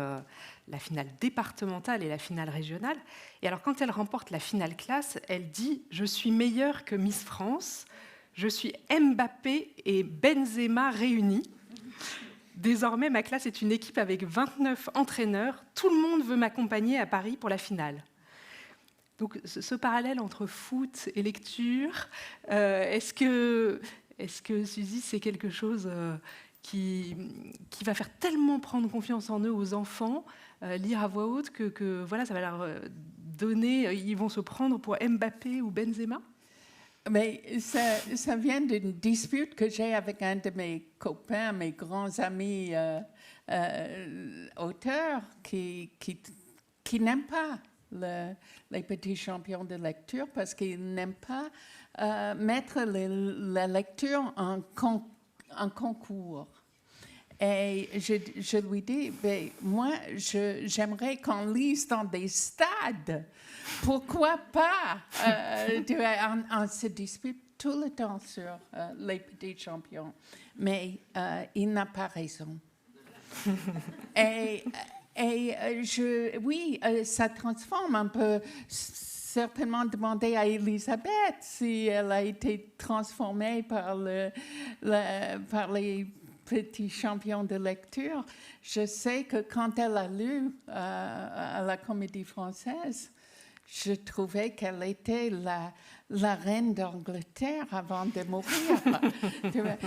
la finale départementale et la finale régionale. Et alors, quand elle remporte la finale classe, elle dit « Je suis meilleure que Miss France, je suis Mbappé et Benzema réunis. Désormais, ma classe est une équipe avec 29 entraîneurs. Tout le monde veut m'accompagner à Paris pour la finale. » Donc, ce parallèle entre foot et lecture, est-ce que Suzy, c'est quelque chose qui va faire tellement prendre confiance en eux aux enfants, lire à voix haute, que voilà, ça va leur donner, ils vont se prendre pour Mbappé ou Benzema? Mais ça vient d'une dispute que j'ai avec un de mes copains, mes grands amis auteurs, qui n'aiment pas les petits champions de lecture parce qu'ils n'aiment pas mettre la lecture en concours. Et je lui dis, ben, moi, j'aimerais qu'on lise dans des stades. Pourquoi pas? On se dispute tout le temps sur les petits champions. Mais il n'a pas raison. Oui, ça transforme un peu. Certainement demander à Elisabeth si elle a été transformée par les petits champions de lecture. Je sais que quand elle a lu à la Comédie Française, je trouvais qu'elle était la reine d'Angleterre avant de mourir. Tu vois,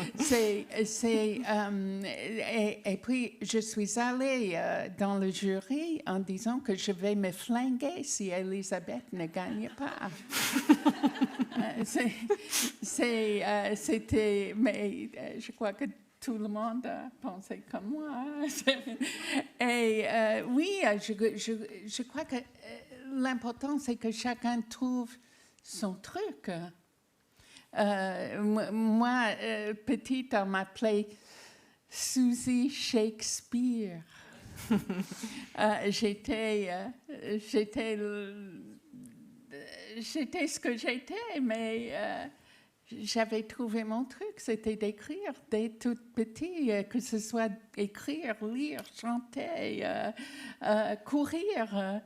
et puis, je suis allée dans le jury en disant que je vais me flinguer si Elisabeth ne gagne pas. C'était... Mais je crois que tout le monde a pensé comme moi. Et oui, je crois que l'important, c'est que chacun trouve son truc. Moi, petite, on m'appelait Susie Shakespeare. J'étais ce que j'étais, mais j'avais trouvé mon truc, c'était d'écrire dès toute petite, que ce soit écrire, lire, chanter, courir.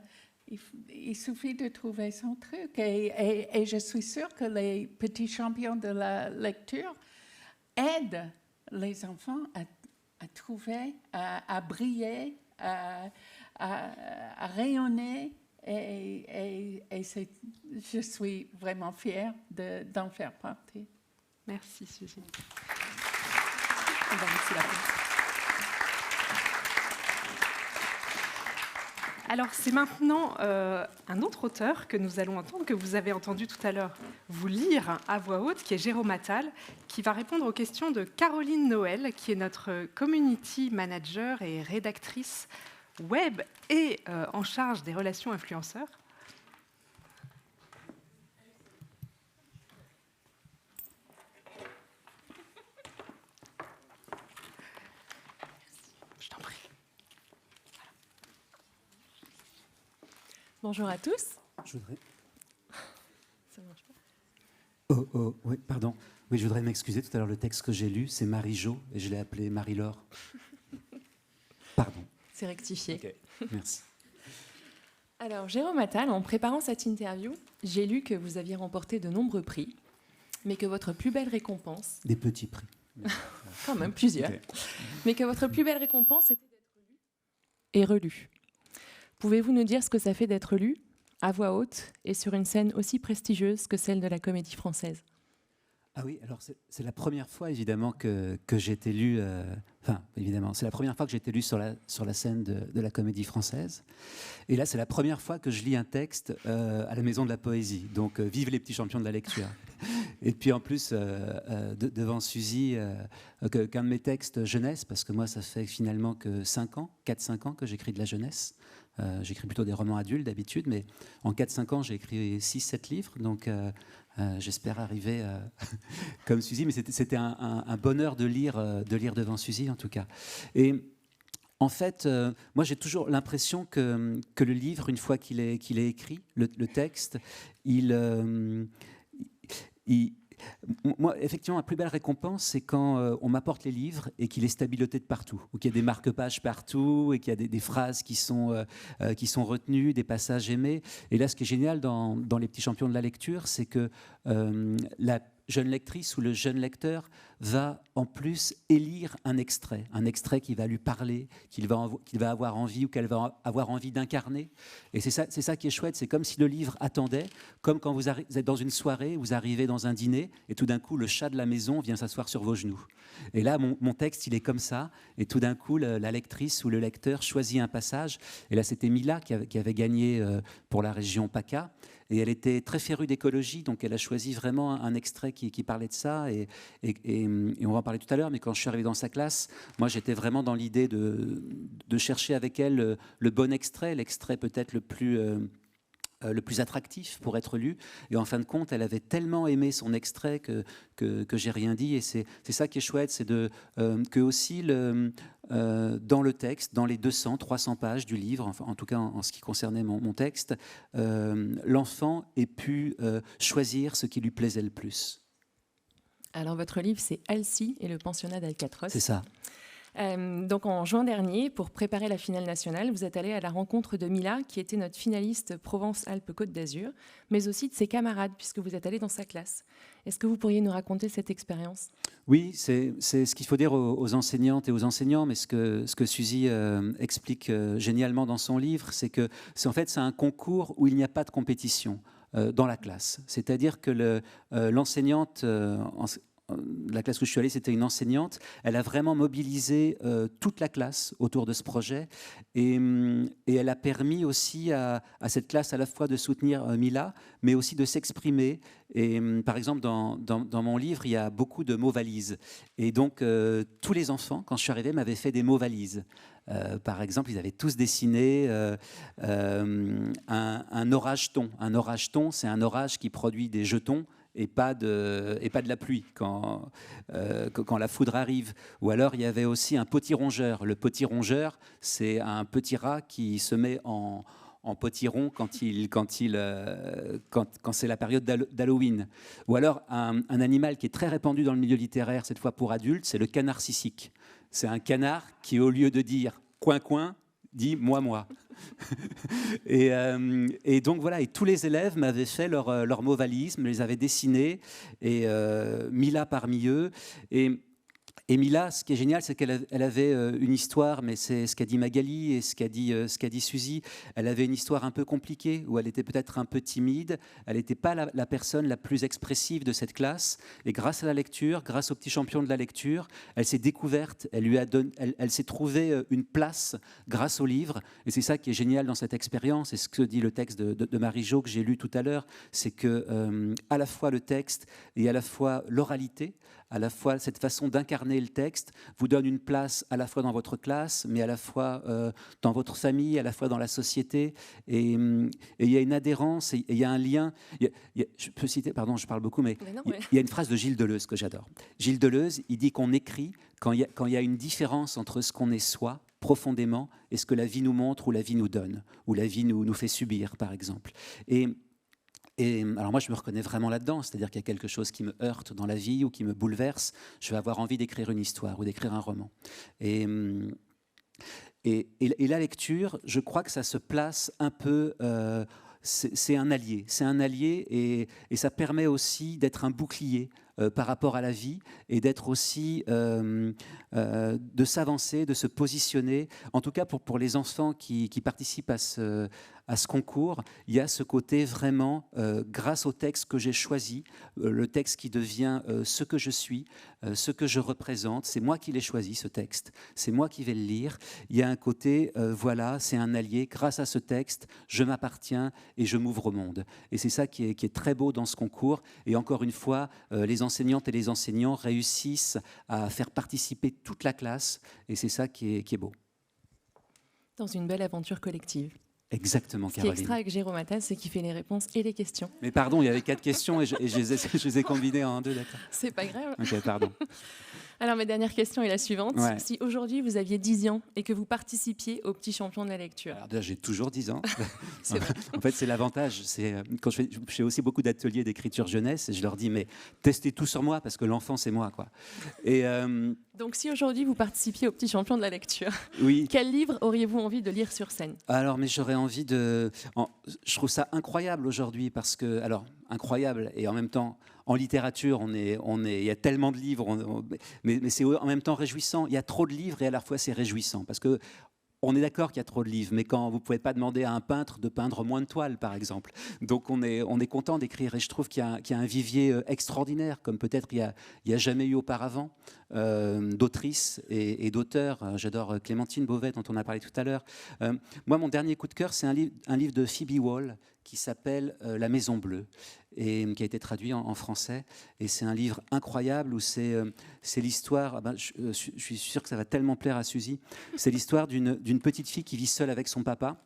Il suffit de trouver son truc. Et je suis sûre que les petits champions de la lecture aident les enfants à trouver, à briller, à rayonner. Et je suis vraiment fière d'en faire partie. Merci, Suzy. On va laisser la place. Alors, c'est maintenant un autre auteur que nous allons entendre, que vous avez entendu tout à l'heure vous lire à voix haute, qui est Jérôme Attal, qui va répondre aux questions de Caroline Noël, qui est notre community manager et rédactrice web et en charge des relations influenceurs. Je t'en prie. Bonjour à tous. Je voudrais... Ça marche pas. Oui, pardon. Oui, je voudrais m'excuser. Tout à l'heure, le texte que j'ai lu, c'est Marie-Jo, et je l'ai appelé Marie-Laure. Pardon. C'est rectifié. Okay. Merci. Alors, Jérôme Attal, en préparant cette interview, j'ai lu que vous aviez remporté de nombreux prix, mais que votre plus belle récompense... Des petits prix. Quand même, plusieurs. Okay. Mais que votre plus belle récompense était d'être lu et relu. Pouvez-vous nous dire ce que ça fait d'être lu, à voix haute, et sur une scène aussi prestigieuse que celle de la Comédie Française ? Ah oui, alors c'est la première fois, évidemment, que j'ai été lu... évidemment, c'est la première fois que j'ai été lu sur la scène de la Comédie Française. Et là, c'est la première fois que je lis un texte à la Maison de la Poésie. Donc, vive les petits champions de la lecture. Et puis, en plus, devant Suzy, qu'un de mes textes jeunesse, parce que moi, ça fait finalement que 4-5 ans que j'écris de la jeunesse. J'écris plutôt des romans adultes d'habitude, mais en 4-5 ans, j'ai écrit 6-7 livres. Donc, j'espère arriver comme Suzy, mais c'était un bonheur de lire devant Suzy, en tout cas. Et en fait, moi, j'ai toujours l'impression que le livre, une fois qu'il est écrit, le texte, moi, effectivement, la plus belle récompense, c'est quand on m'apporte les livres et qu'il est stabiloté de partout, ou qu'il y a des marque-pages partout, et qu'il y a des phrases qui sont retenues, des passages aimés. Et là, ce qui est génial dans Les Petits Champions de la lecture, c'est que la jeune lectrice ou le jeune lecteur va en plus élire un extrait qui va lui parler, qu'il va avoir envie ou qu'elle va avoir envie d'incarner. Et c'est ça qui est chouette, c'est comme si le livre attendait, comme quand vous êtes dans une soirée, vous arrivez dans un dîner, et tout d'un coup, le chat de la maison vient s'asseoir sur vos genoux. Et là, mon texte, il est comme ça, et tout d'un coup, la lectrice ou le lecteur choisit un passage. Et là, c'était Mila qui avait gagné pour la région PACA. Et elle était très férue d'écologie, donc elle a choisi vraiment un extrait qui parlait de ça. Et on va en parler tout à l'heure, mais quand je suis arrivé dans sa classe, moi j'étais vraiment dans l'idée de chercher avec elle le bon extrait, l'extrait peut-être le plus attractif pour être lu. Et en fin de compte, elle avait tellement aimé son extrait que j'ai rien dit. Et c'est ça qui est chouette, c'est que aussi dans le texte, dans les 200, 300 pages du livre, enfin, en tout cas en ce qui concernait mon texte, l'enfant ait pu choisir ce qui lui plaisait le plus. Alors votre livre, c'est Alcy et le pensionnat d'Alcatraz. C'est ça. Donc en juin dernier, pour préparer la finale nationale, vous êtes allé à la rencontre de Mila, qui était notre finaliste Provence-Alpes-Côte d'Azur, mais aussi de ses camarades, puisque vous êtes allé dans sa classe. Est-ce que vous pourriez nous raconter cette expérience ? Oui, c'est ce qu'il faut dire aux enseignantes et aux enseignants, mais ce que Suzy explique génialement dans son livre, c'est que en fait c'est un concours où il n'y a pas de compétition dans la classe. C'est-à-dire que l'enseignante, la classe où je suis allé, c'était une enseignante, elle a vraiment mobilisé toute la classe autour de ce projet et elle a permis aussi à cette classe à la fois de soutenir Mila, mais aussi de s'exprimer. Et par exemple, dans mon livre, il y a beaucoup de mots valises. Et donc, tous les enfants, quand je suis arrivé, m'avaient fait des mots valises. Par exemple, ils avaient tous dessiné un orage-ton. Un orage-ton, c'est un orage qui produit des jetons et pas de la pluie quand la foudre arrive. Ou alors, il y avait aussi un potirongeur. Le potirongeur, c'est un petit rat qui se met en potiron quand c'est la période d'Halloween. Ou alors, un animal qui est très répandu dans le milieu littéraire, cette fois pour adultes, c'est le canard sissique. C'est un canard qui, au lieu de dire « coin, coin », dit « moi, moi ». Et donc voilà, et tous les élèves m'avaient fait leur mot valise, me les avaient dessinés, et Mila parmi eux. Et Mila, ce qui est génial, c'est qu'elle avait une histoire, mais c'est ce qu'a dit Magali et ce qu'a dit Suzy. Elle avait une histoire un peu compliquée, où elle était peut-être un peu timide. Elle n'était pas la personne la plus expressive de cette classe. Et grâce à la lecture, grâce au petit champion de la lecture, elle s'est découverte, elle s'est trouvée une place grâce au livre. Et c'est ça qui est génial dans cette expérience. Et ce que dit le texte de Marie-Jo que j'ai lu tout à l'heure, c'est que à la fois le texte et à la fois l'oralité, à la fois cette façon d'incarner le texte vous donne une place à la fois dans votre classe, mais à la fois dans votre famille, à la fois dans la société. Et il y a une adhérence, et il y a un lien. Je peux citer, pardon, je parle beaucoup, mais il y a une phrase de Gilles Deleuze que j'adore. Gilles Deleuze, il dit qu'on écrit quand il y a une différence entre ce qu'on est soi, profondément, et ce que la vie nous montre ou la vie nous donne, ou la vie nous fait subir, par exemple. Et alors moi, je me reconnais vraiment là-dedans, c'est-à-dire qu'il y a quelque chose qui me heurte dans la vie ou qui me bouleverse, je vais avoir envie d'écrire une histoire ou d'écrire un roman. Et la lecture, je crois que ça se place un peu... c'est un allié, et ça permet aussi d'être un bouclier par rapport à la vie et d'être aussi de s'avancer, de se positionner. En tout cas, pour les enfants qui participent à ce concours, il y a ce côté vraiment, grâce au texte que j'ai choisi, le texte qui devient ce que je suis, ce que je représente. C'est moi qui l'ai choisi, ce texte. C'est moi qui vais le lire. Il y a un côté, voilà, c'est un allié. Grâce à ce texte, je m'appartiens et je m'ouvre au monde. Et c'est ça qui est très beau dans ce concours. Et encore une fois, les enseignantes et les enseignants réussissent à faire participer toute la classe. Et c'est ça qui est beau. Dans une belle aventure collective. Exactement, Caroline. Ce qui Caroline. est extra avec Jérôme Attal, c'est qu'il fait les réponses et les questions. Mais pardon, il y avait 4 questions et je les ai combinées en 2, d'accord. C'est pas grave. Ok, pardon. Alors, ma dernière question est la suivante. Ouais. Si aujourd'hui vous aviez 10 ans et que vous participiez au petit champion de la lecture. Alors déjà, j'ai toujours 10 ans. C'est vrai. En fait, c'est l'avantage. Quand je fais aussi beaucoup d'ateliers d'écriture jeunesse et je leur dis, mais testez tout sur moi parce que l'enfant, c'est moi, quoi. Et donc, si aujourd'hui vous participiez au petit champion de la lecture, oui. Quel livre auriez-vous envie de lire sur scène? Alors, mais j'aurais envie de... Je trouve ça incroyable aujourd'hui parce que... Alors, incroyable et en même temps... En littérature, il y a tellement de livres, mais c'est en même temps réjouissant. Il y a trop de livres et à la fois c'est réjouissant parce que on est d'accord qu'il y a trop de livres, mais quand vous ne pouvez pas demander à un peintre de peindre moins de toiles, par exemple. Donc on est content d'écrire et je trouve qu'il y a un vivier extraordinaire, comme peut-être il n'y a jamais eu auparavant, d'autrices et d'auteurs. J'adore Clémentine Beauvais, dont on a parlé tout à l'heure. Moi, mon dernier coup de cœur, c'est un livre de Phoebe Wall qui s'appelle La Maison Bleue et qui a été traduit en français. Et c'est un livre incroyable où c'est l'histoire, je suis sûr que ça va tellement plaire à Suzy, c'est l'histoire d'une petite fille qui vit seule avec son papa.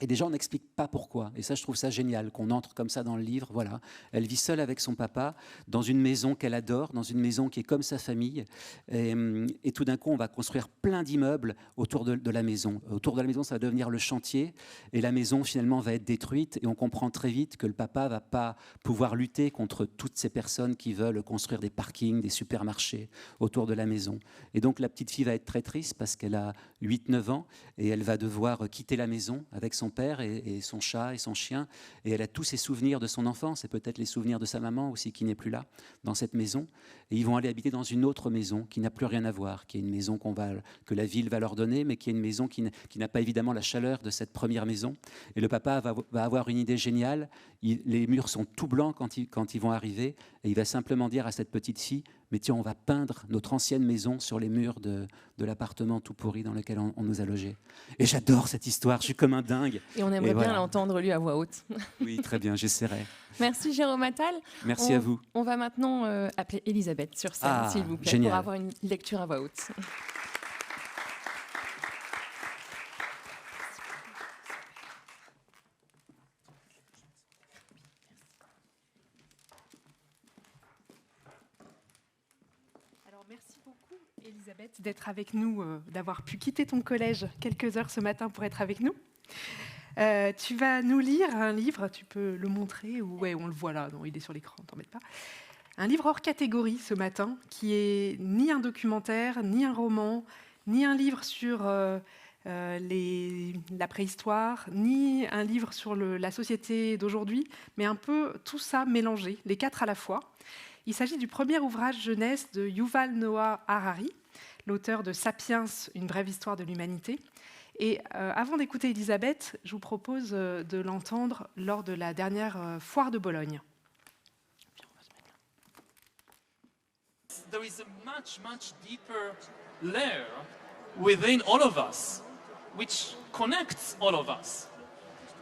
Et déjà, on n'explique pas pourquoi. Et ça, je trouve ça génial, qu'on entre comme ça dans le livre. Voilà. Elle vit seule avec son papa, dans une maison qu'elle adore, dans une maison qui est comme sa famille. Et tout d'un coup, on va construire plein d'immeubles autour de la maison. Autour de la maison, ça va devenir le chantier. Et la maison, finalement, va être détruite. Et on comprend très vite que le papa ne va pas pouvoir lutter contre toutes ces personnes qui veulent construire des parkings, des supermarchés autour de la maison. Et donc, la petite fille va être très triste parce qu'elle a 8-9 ans et elle va devoir quitter la maison avec son père et son chat et son chien, et elle a tous ses souvenirs de son enfance, et peut-être les souvenirs de sa maman aussi qui n'est plus là, dans cette maison. Et ils vont aller habiter dans une autre maison qui n'a plus rien à voir, qui est une maison que la ville va leur donner, mais qui est une maison qui n'a pas évidemment la chaleur de cette première maison. Et le papa va avoir une idée géniale. Les murs sont tout blancs quand ils vont arriver, et il va simplement dire à cette petite fille: mais tiens, on va peindre notre ancienne maison sur les murs de l'appartement tout pourri dans lequel on nous a logés. Et j'adore cette histoire, je suis comme un dingue. Et on aimerait bien l'entendre lu à voix haute. Oui, très bien, j'essaierai. Merci Jérôme Attal. Merci à vous. On va maintenant appeler Elisabeth sur scène, s'il vous plaît, génial. pour avoir une lecture à voix haute. Merci beaucoup, Elisabeth, d'être avec nous, d'avoir pu quitter ton collège quelques heures ce matin pour être avec nous. Tu vas nous lire un livre, tu peux le montrer, ouais, on le voit là, non, il est sur l'écran, t'embête pas. Un livre hors catégorie ce matin, qui est ni un documentaire, ni un roman, ni un livre sur la préhistoire, ni un livre sur la société d'aujourd'hui, mais un peu tout ça mélangé, les quatre à la fois. Il s'agit du premier ouvrage jeunesse de Yuval Noah Harari, l'auteur de Sapiens, une brève histoire de l'humanité. Et avant d'écouter Elisabeth, je vous propose de l'entendre lors de la dernière foire de Bologne. There is a much, much deeper layer within all of us, which connects all of us.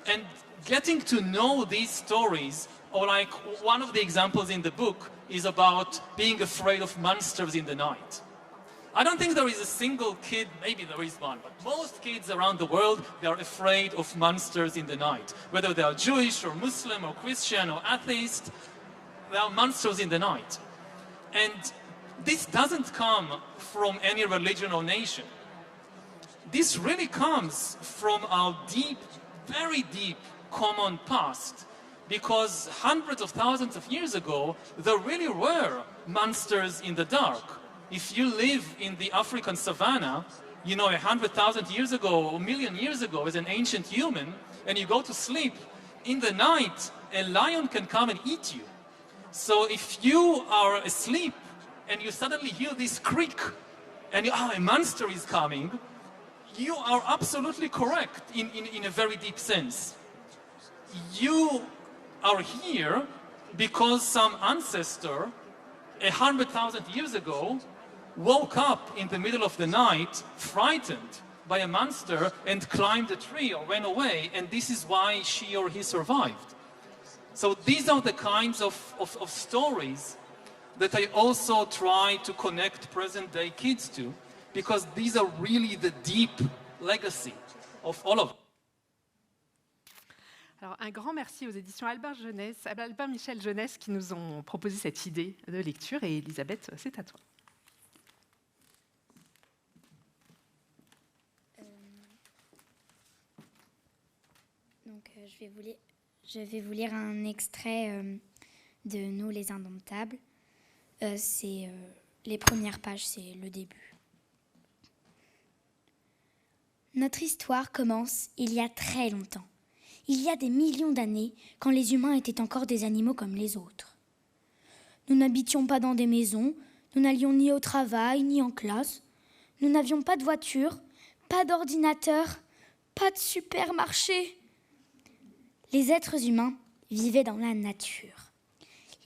And getting to know these stories, or like one of the examples in the book is about being afraid of monsters in the night. I don't think there is a single kid, maybe there is one, but most kids around the world, they are afraid of monsters in the night. Whether they are Jewish or Muslim or Christian or atheist, there are monsters in the night. And this doesn't come from any religion or nation. This really comes from our deep, very deep common past, because hundreds of thousands of years ago, there really were monsters in the dark. If you live in the African savannah, you know, 100,000 years ago or a million years ago as an ancient human, and you go to sleep, in the night, a lion can come and eat you. So if you are asleep and you suddenly hear this creak and a monster is coming, you are absolutely correct in a very deep sense. You are here because some ancestor 100,000 years ago woke up in the middle of the night frightened by a monster and climbed a tree or ran away, and this is why she or he survived. So these are the kinds of stories that I also try to connect present-day kids to, because these are really the deep legacy of all of us. Alors, un grand merci aux éditions Albin Michel Jeunesse qui nous ont proposé cette idée de lecture. Et Elisabeth, c'est à toi. Je vais vous lire un extrait de Nous les Indomptables. C'est les premières pages, c'est le début. Notre histoire commence il y a très longtemps. Il y a des millions d'années, quand les humains étaient encore des animaux comme les autres. Nous n'habitions pas dans des maisons, nous n'allions ni au travail, ni en classe. Nous n'avions pas de voiture, pas d'ordinateur, pas de supermarché. Les êtres humains vivaient dans la nature.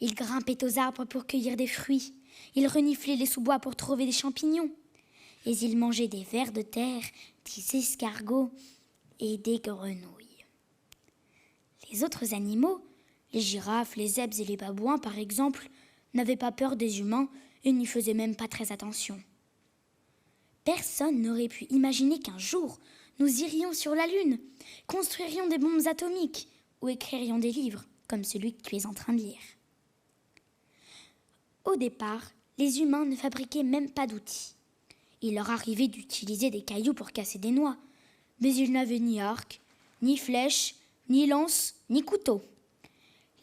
Ils grimpaient aux arbres pour cueillir des fruits. Ils reniflaient les sous-bois pour trouver des champignons. Et ils mangeaient des vers de terre, des escargots et des grenouilles. Les autres animaux, les girafes, les zèbres et les babouins par exemple, n'avaient pas peur des humains et n'y faisaient même pas très attention. Personne n'aurait pu imaginer qu'un jour, nous irions sur la Lune, construirions des bombes atomiques ou écririons des livres comme celui que tu es en train de lire. Au départ, les humains ne fabriquaient même pas d'outils. Il leur arrivait d'utiliser des cailloux pour casser des noix, mais ils n'avaient ni arc, ni flèche, ni lance, ni couteau.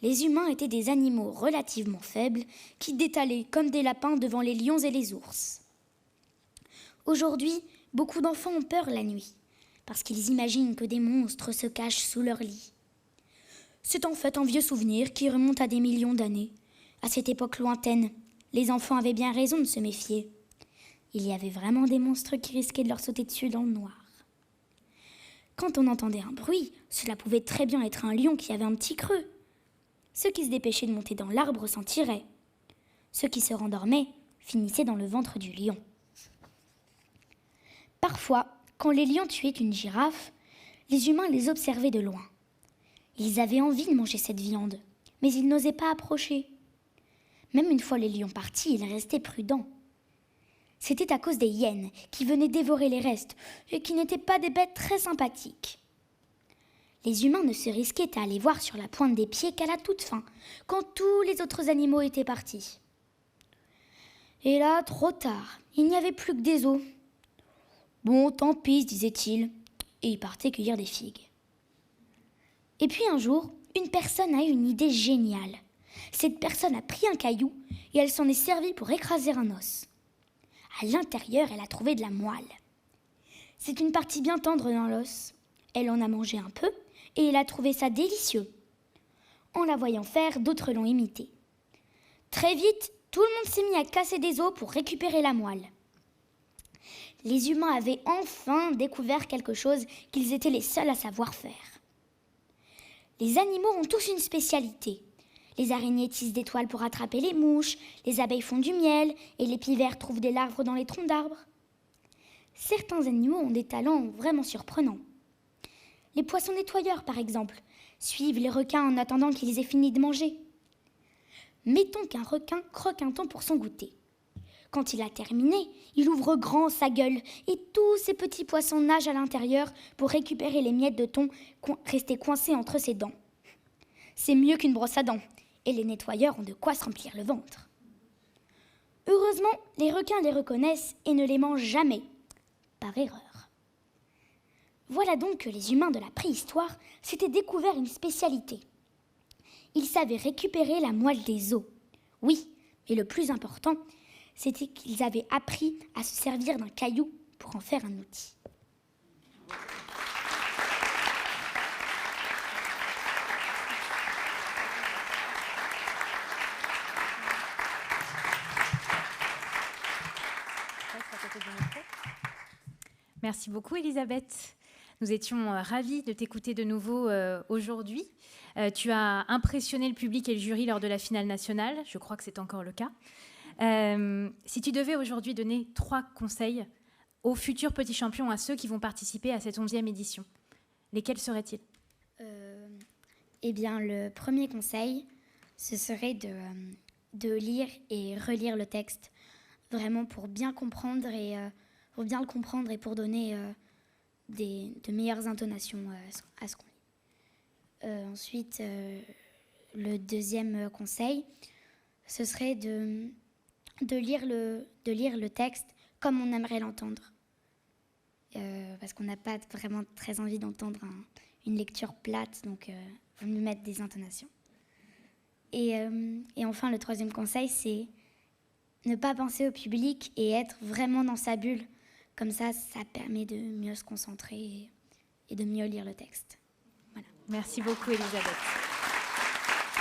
Les humains étaient des animaux relativement faibles qui détalaient comme des lapins devant les lions et les ours. Aujourd'hui, beaucoup d'enfants ont peur la nuit, parce qu'ils imaginent que des monstres se cachent sous leur lit. C'est en fait un vieux souvenir qui remonte à des millions d'années. À cette époque lointaine, les enfants avaient bien raison de se méfier. Il y avait vraiment des monstres qui risquaient de leur sauter dessus dans le noir. Quand on entendait un bruit, cela pouvait très bien être un lion qui avait un petit creux. Ceux qui se dépêchaient de monter dans l'arbre s'en tiraient. Ceux qui se rendormaient finissaient dans le ventre du lion. Parfois, quand les lions tuaient une girafe, les humains les observaient de loin. Ils avaient envie de manger cette viande, mais ils n'osaient pas approcher. Même une fois les lions partis, ils restaient prudents. C'était à cause des hyènes qui venaient dévorer les restes et qui n'étaient pas des bêtes très sympathiques. Les humains ne se risquaient à aller voir sur la pointe des pieds qu'à la toute fin, quand tous les autres animaux étaient partis. Et là, trop tard, il n'y avait plus que des os. Bon, tant pis, se disait-il, et il partait cueillir des figues. Et puis un jour, une personne a eu une idée géniale. Cette personne a pris un caillou et elle s'en est servie pour écraser un os. À l'intérieur, elle a trouvé de la moelle. C'est une partie bien tendre dans l'os. Elle en a mangé un peu et elle a trouvé ça délicieux. En la voyant faire, d'autres l'ont imité. Très vite, tout le monde s'est mis à casser des os pour récupérer la moelle. Les humains avaient enfin découvert quelque chose qu'ils étaient les seuls à savoir faire. Les animaux ont tous une spécialité. Les araignées tissent des toiles pour attraper les mouches, les abeilles font du miel et les pivers trouvent des larves dans les troncs d'arbres. Certains animaux ont des talents vraiment surprenants. Les poissons nettoyeurs, par exemple, suivent les requins en attendant qu'ils aient fini de manger. Mettons qu'un requin croque un thon pour son goûter. Quand il a terminé, il ouvre grand sa gueule et tous ces petits poissons nagent à l'intérieur pour récupérer les miettes de thon restées coincées entre ses dents. C'est mieux qu'une brosse à dents et les nettoyeurs ont de quoi se remplir le ventre. Heureusement, les requins les reconnaissent et ne les mangent jamais, par erreur. Voilà donc que les humains de la préhistoire s'étaient découvert une spécialité. Ils savaient récupérer la moelle des os. Oui, mais le plus important, c'était qu'ils avaient appris à se servir d'un caillou pour en faire un outil. Merci beaucoup, Elisabeth. Nous étions ravis de t'écouter de nouveau aujourd'hui. Tu as impressionné le public et le jury lors de la finale nationale. Je crois que c'est encore le cas. Si tu devais aujourd'hui donner 3 conseils aux futurs petits champions, à ceux qui vont participer à cette 11e édition, lesquels seraient-ils ? Eh bien, le premier conseil, ce serait de lire et relire le texte, vraiment pour bien comprendre et pour donner de meilleures intonations à ce qu'on lit. Ensuite, le deuxième conseil, ce serait de lire le texte comme on aimerait l'entendre. Parce qu'on n'a pas vraiment très envie d'entendre une lecture plate, donc il faut mieux mettre des intonations. Et enfin, le troisième conseil, c'est ne pas penser au public et être vraiment dans sa bulle. Comme ça permet de mieux se concentrer et de mieux lire le texte. Voilà. Merci beaucoup, Elisabeth.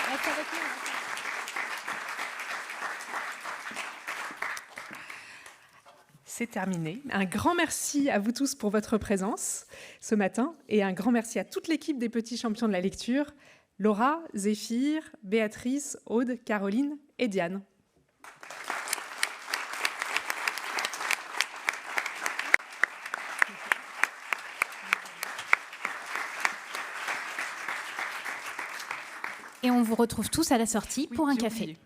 Reste avec nous. C'est terminé. Un grand merci à vous tous pour votre présence ce matin et un grand merci à toute l'équipe des petits champions de la lecture, Laura, Zéphir, Béatrice, Aude, Caroline et Diane. Et on vous retrouve tous à la sortie pour un café.